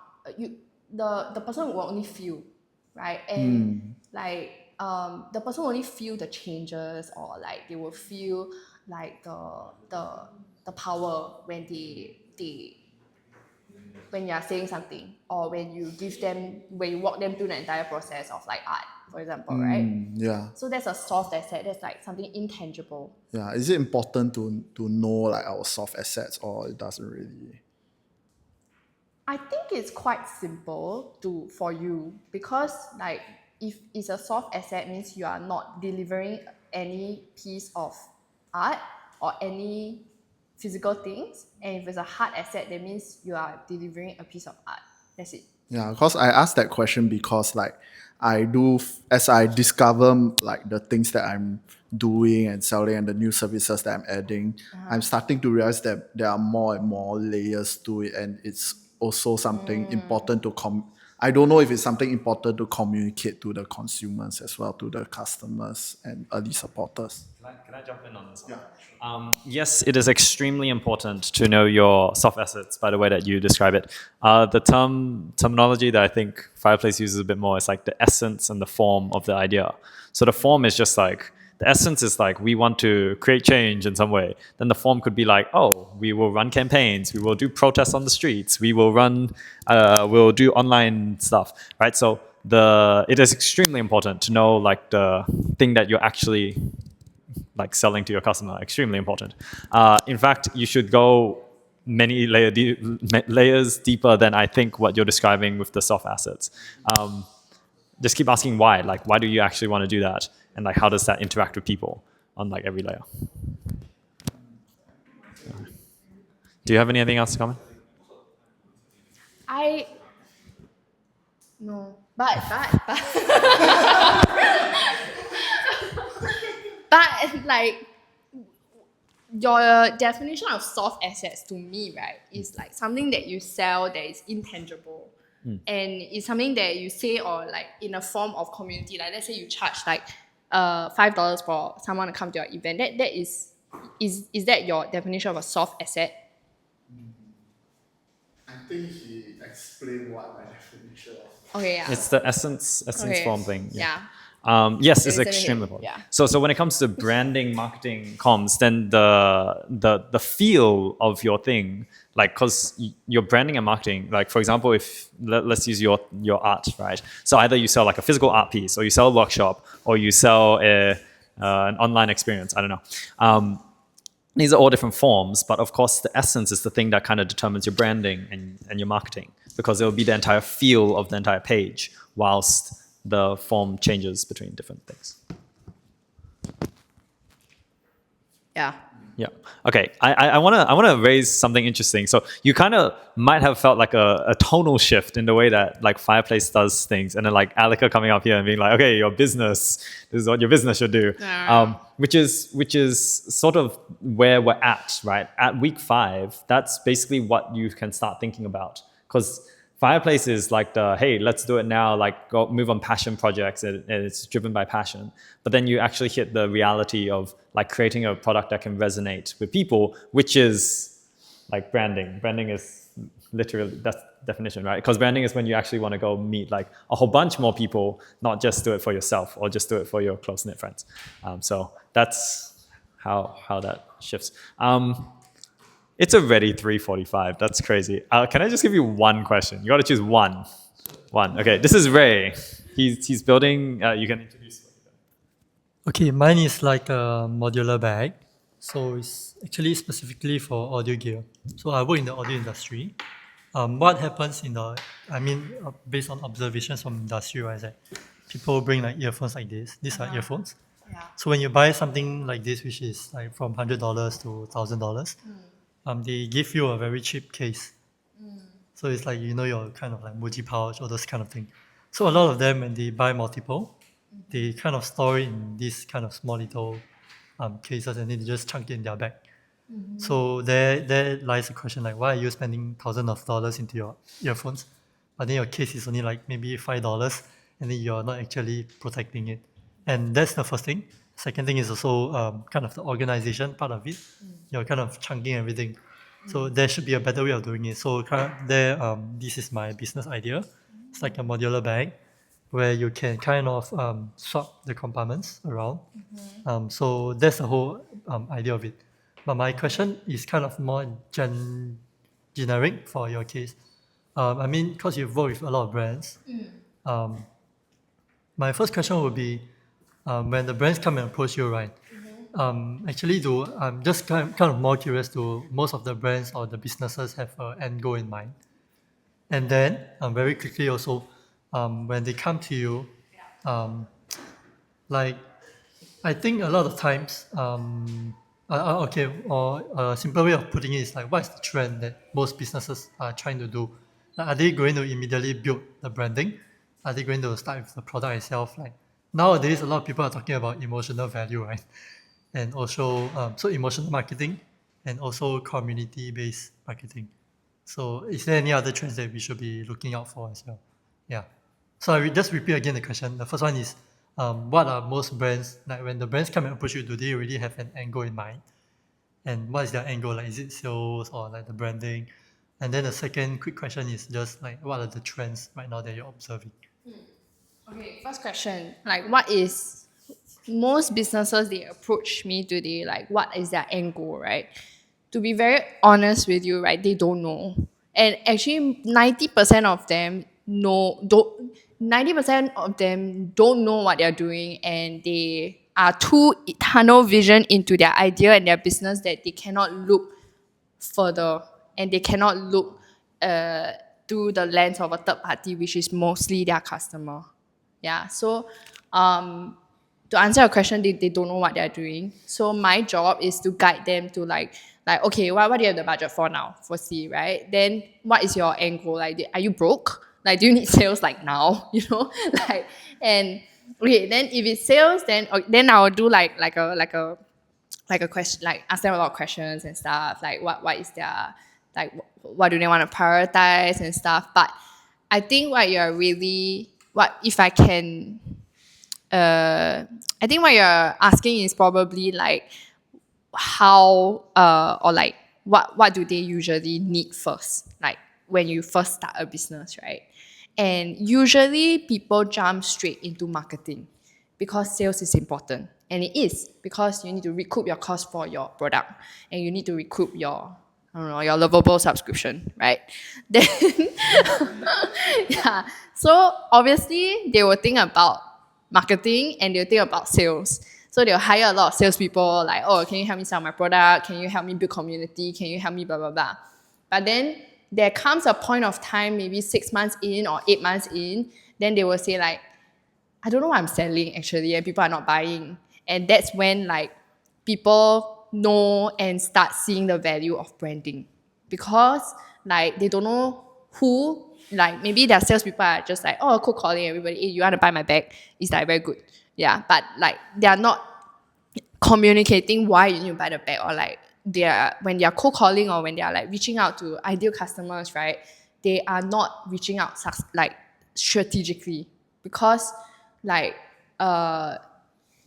The person will only feel, right? And like the person will only feel the changes, or like they will feel like the power when they when you are saying something, or when you walk them through the entire process of like art, for example, right? Yeah. So that's a soft asset. That's like something intangible. Yeah. Is it important to know like our soft assets, or it doesn't really? I think it's quite simple for you, because like if it's a soft asset, means you are not delivering any piece of art or any physical things, and if it's a hard asset, that means you are delivering a piece of art. That's it. Yeah, because I asked that question because like as I discover like the things that I'm doing and selling and the new services that I'm adding, I'm starting to realize that there are more and more layers to it, and it's also something important to I don't know if it's something important to communicate to the consumers as well, to the customers and early supporters. Can I jump in on this one? Yes, it is extremely important to know your soft assets by the way that you describe it. The terminology that I think Fireplace uses a bit more is like the essence and the form of the idea. So the form is just like, the essence is like, we want to create change in some way. Then the form could be like, oh, we will run campaigns, we will do protests on the streets, we'll do online stuff, right? So it is extremely important to know like the thing that you're actually like selling to your customer. Extremely important. In fact, you should go many layers deeper than I think what you're describing with the soft assets. Just keep asking why. Like, why do you actually want to do that? And like, how does that interact with people on like every layer? Do you have anything else to comment? No, but but like, your definition of soft assets to me, right, is like something that you sell that is intangible. And it's something that you say, or like in a form of community. Like, let's say you charge like $5 for someone to come to your event. That is that your definition of a soft asset? I think he explained what my definition of. Okay, yeah. It's the essence Okay. form thing. Yeah. Yes, it's Isn't it? extremely important. Yeah. So when it comes to branding, marketing, comms, then the feel of your thing, like, because your branding and marketing, like for example, if let's use your art, right? So either you sell like a physical art piece, or you sell a workshop, or you sell an online experience. I don't know. These are all different forms, but of course the essence is the thing that kind of determines your branding and your marketing, because it will be the entire feel of the entire page, whilst the form changes between different things. Yeah. Yeah. Okay. I wanna raise something interesting. So you kind of might have felt like a tonal shift in the way that like Fireplace does things, and then like Alika coming up here and being like, okay, your business, this is what your business should do. Which is sort of where we're at, right? At week 5, that's basically what you can start thinking about, because Fireplace is like hey, let's do it now, like go move on passion projects, and it's driven by passion. But then you actually hit the reality of like creating a product that can resonate with people, which is like branding. Branding is literally, that's definition, right? Because branding is when you actually want to go meet like a whole bunch more people, not just do it for yourself or just do it for your close-knit friends. So that's how that shifts. It's already 3:45. That's crazy. Can I just give you one question? You got to choose one. One. Okay. This is Ray. He's building. You can introduce. Okay, mine is like a modular bag. So it's actually specifically for audio gear. So I work in the audio industry. What happens based on observations from industry, right, is that people bring like earphones like this. These are earphones. Yeah. So when you buy something like this, which is like from $100 to $1,000, they give you a very cheap case. So it's like, your kind of like Muji pouch or those kind of thing. So a lot of them, when they buy multiple, they kind of store it in these kind of small little cases, and then they just chunk it in their bag. So there lies the question, like, why are you spending thousands of dollars into your earphones, but then your case is only like maybe $5, and then you're not actually protecting it? And that's the first thing. Second thing is also kind of the organization part of it. You're kind of chunking everything. So there should be a better way of doing it. So this is my business idea. It's like a modular bag where you can kind of swap the compartments around. So that's the whole idea of it. But my question is kind of more generic for your case. I mean, because you've worked with a lot of brands, my first question would be, when the brands come and approach you, right? Actually, I'm just kind of more curious, do most of the brands or the businesses have an end goal in mind? And then, very quickly also, when they come to you, like, I think a lot of times, okay, or a simple way of putting it is like, what's the trend that most businesses are trying to do? Like, are they going to immediately build the branding? Are they going to start with the product itself? Like nowadays, a lot of people are talking about emotional value, right? And also, so emotional marketing and also community-based marketing. So, is there any other trends that we should be looking out for as well? Yeah. So I will just repeat again the question. The first one is, what are most brands, like when the brands come and approach you, do they really have an angle in mind? And what is their angle? Like, is it sales or like the branding? And then the second quick question is just like, what are the trends right now that you're observing? Okay, first question. Like, what is most businesses they approach me today? Like, what is their end goal, right? To be very honest with you, right, they don't know. And actually, 90% of them don't. 90% of them don't know what they're doing, and they are too tunnel vision into their idea and their business that they cannot look further, and they cannot look through the lens of a third party, which is mostly their customer. Yeah. So to answer your question, they don't know what they're doing. So my job is to guide them to like okay, what do you have the budget for now? For C, right? Then what is your end goal? Like, are you broke? Like, do you need sales like now? You know, like, and okay, then if it's sales, then I'll do like a question, like ask them a lot of questions and stuff, like what is their, like what do they want to prioritize and stuff. But I think what if I can I think what you're asking is probably like how or like what do they usually need first, like when you first start a business, right? And usually people jump straight into marketing because sales is important, and it is because you need to recoup your cost for your product, and you need to recoup your, I don't know, your lovable subscription, right? Then yeah, so obviously they will think about marketing and they'll think about sales. So they'll hire a lot of salespeople, like, oh, can you help me sell my product? Can you help me build community? Can you help me blah blah blah? But then there comes a point of time, maybe 6 months in or 8 months in, then they will say like, I don't know what I'm selling actually, and people are not buying. And that's when like people know and start seeing the value of branding, because like they don't know who, like maybe their salespeople are just like, oh, cold calling everybody, hey, you want to buy my bag? It's like very good. Yeah, but like they are not communicating why you need to buy the bag, or like when they are cold calling or when they are like reaching out to ideal customers, right? They are not reaching out like strategically, because like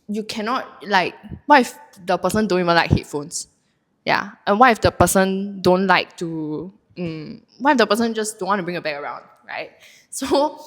you cannot, like, what if the person don't even like headphones? Yeah, and what if the person don't like to what if the person just don't want to bring a bag around, right? So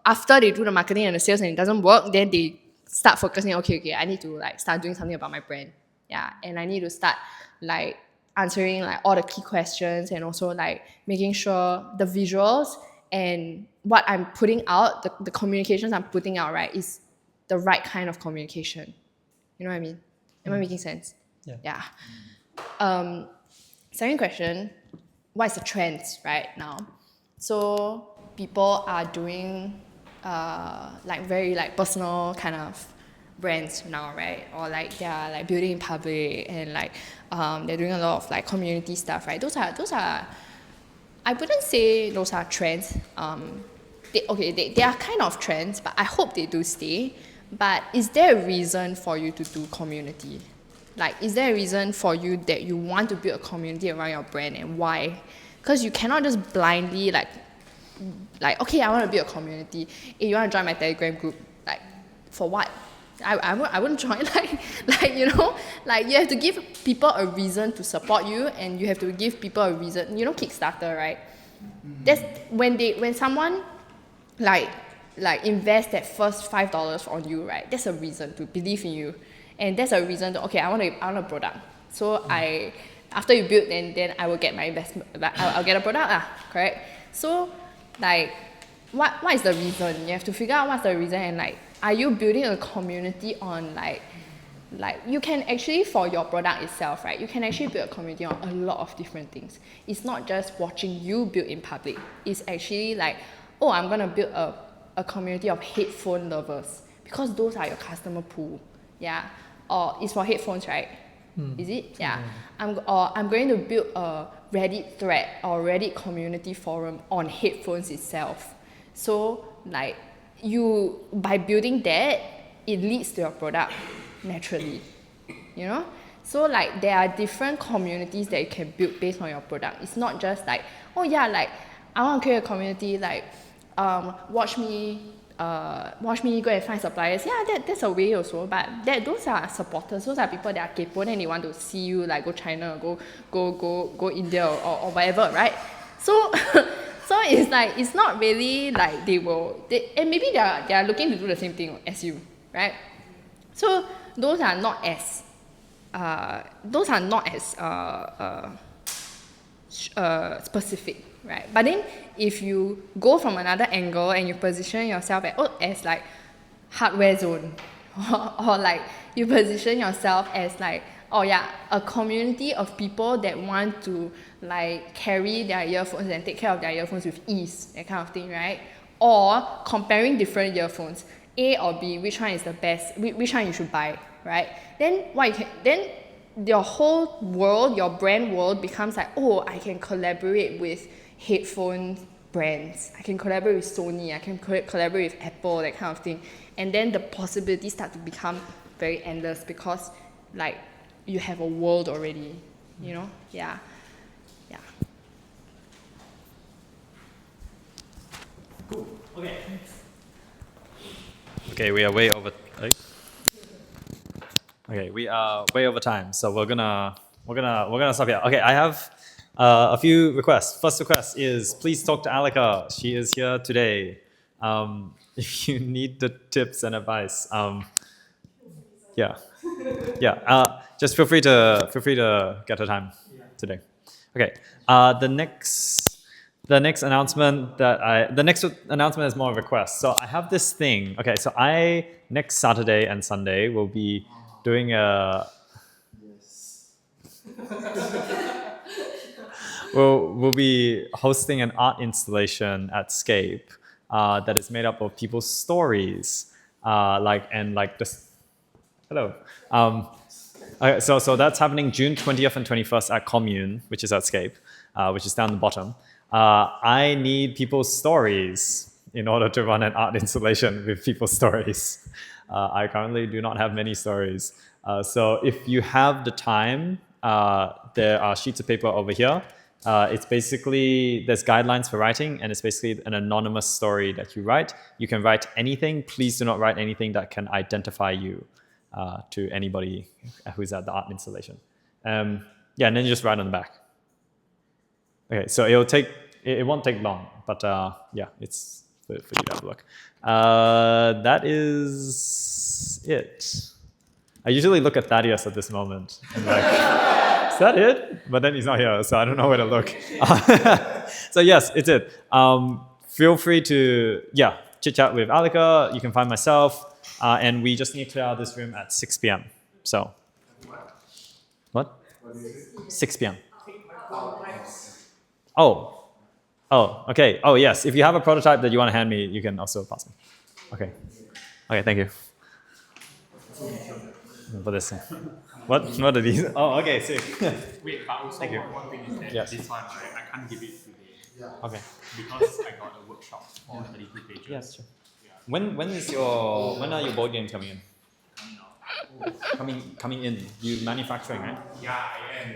after they do the marketing and the sales and it doesn't work, then they start focusing, okay, I need to like start doing something about my brand. Yeah, and I need to start like answering like all the key questions, and also like making sure the visuals and what I'm putting out, the communications I'm putting out, right, is the right kind of communication. You know what I mean? Am I making sense? Yeah. Second question, what is the trends right now? So people are doing like very like personal kind of brands now, right? Or like they're like building in public, and like they're doing a lot of like community stuff, right? Those are I wouldn't say those are trends. They are kind of trends, but I hope they do stay. But is there a reason for you to do community? Like, is there a reason for you that you want to build a community around your brand, and why? Because you cannot just blindly like okay, I want to build a community. Hey, you want to join my Telegram group? Like, for what? I wouldn't join. Like you know, like you have to give people a reason to support you, and you have to give people a reason. You know, Kickstarter, right? That's when someone like invest that first $5 on you, right? That's a reason to believe in you, and that's a reason to, okay, I want a product. So I After you build, then I will get my investment. Like I'll get a product, correct? So, like, what is the reason? You have to figure out what's the reason, and like, are you building a community on like you can actually, for your product itself, right? You can actually build a community on a lot of different things. It's not just watching you build in public. It's actually like, oh, I'm gonna build a community of headphone lovers because those are your customer pool, yeah. Or it's for headphones, right? Is it? Yeah. I'm going to build a Reddit thread or Reddit community forum on headphones itself. So like you, by building that, it leads to your product naturally, you know? So like there are different communities that you can build based on your product. It's not just like, oh yeah, like I want to create a community like watch me go and find suppliers. Yeah, that's a way also, but those are supporters. Those are people that are capable and they want to see you like go China, go India or whatever, right? So so it's like it's not really like and maybe they are looking to do the same thing as you, right? So those are not as specific, right? But then if you go from another angle and you position yourself as like hardware zone or like you position yourself as like, oh yeah, a community of people that want to like carry their earphones and take care of their earphones with ease, that kind of thing, right? Or comparing different earphones, A or B, which one is the best, which one you should buy, right? Then then your whole world, your brand world becomes like, oh, I can collaborate with headphone brands, I can collaborate with Sony, I can collaborate with Apple, that kind of thing. And then the possibilities start to become very endless because like you have a world already, you know? Yeah. Yeah. Cool. Okay, we are way over. Okay, we are way over time, so we're gonna stop here. Okay, I have a few requests. First request is please talk to Alika. She is here today. If you need the tips and advice, yeah. Just feel free to get her time today. Okay. The next announcement is more a request. So I have this thing. Okay. So next Saturday and Sunday will be doing we'll be hosting an art installation at Scape that is made up of people's stories, Hello. Okay, so that's happening June 20th and 21st at Commune, which is at Scape, which is down the bottom. I need people's stories in order to run an art installation with people's stories. I currently do not have many stories. So if you have the time, there are sheets of paper over here. It's basically, there's guidelines for writing, and it's basically an anonymous story that you write. You can write anything. Please do not write anything that can identify you to anybody who's at the art installation. And then you just write on the back. Okay, so it won't take long, but it's for you to have a look. That is it. I usually look at Thaddeus at this moment and like, is that it? But then he's not here, so I don't know where to look. So yes, it's it. Feel free to chit chat with Alika. You can find myself. And we just need to clear out this room at 6 p.m. So, what? 6 p.m. Oh, okay. Oh, yes. If you have a prototype that you want to hand me, you can also pass me. Okay, thank you. For this. What are these? Oh, okay, sick. Wait, but also Thank you. one thing is that Yes. this one, right, I can't give it today. Okay. Because I got a workshop for 32 pages. Yes, sure. When are your board games coming in? Coming in. You manufacturing, right? Yeah, I am.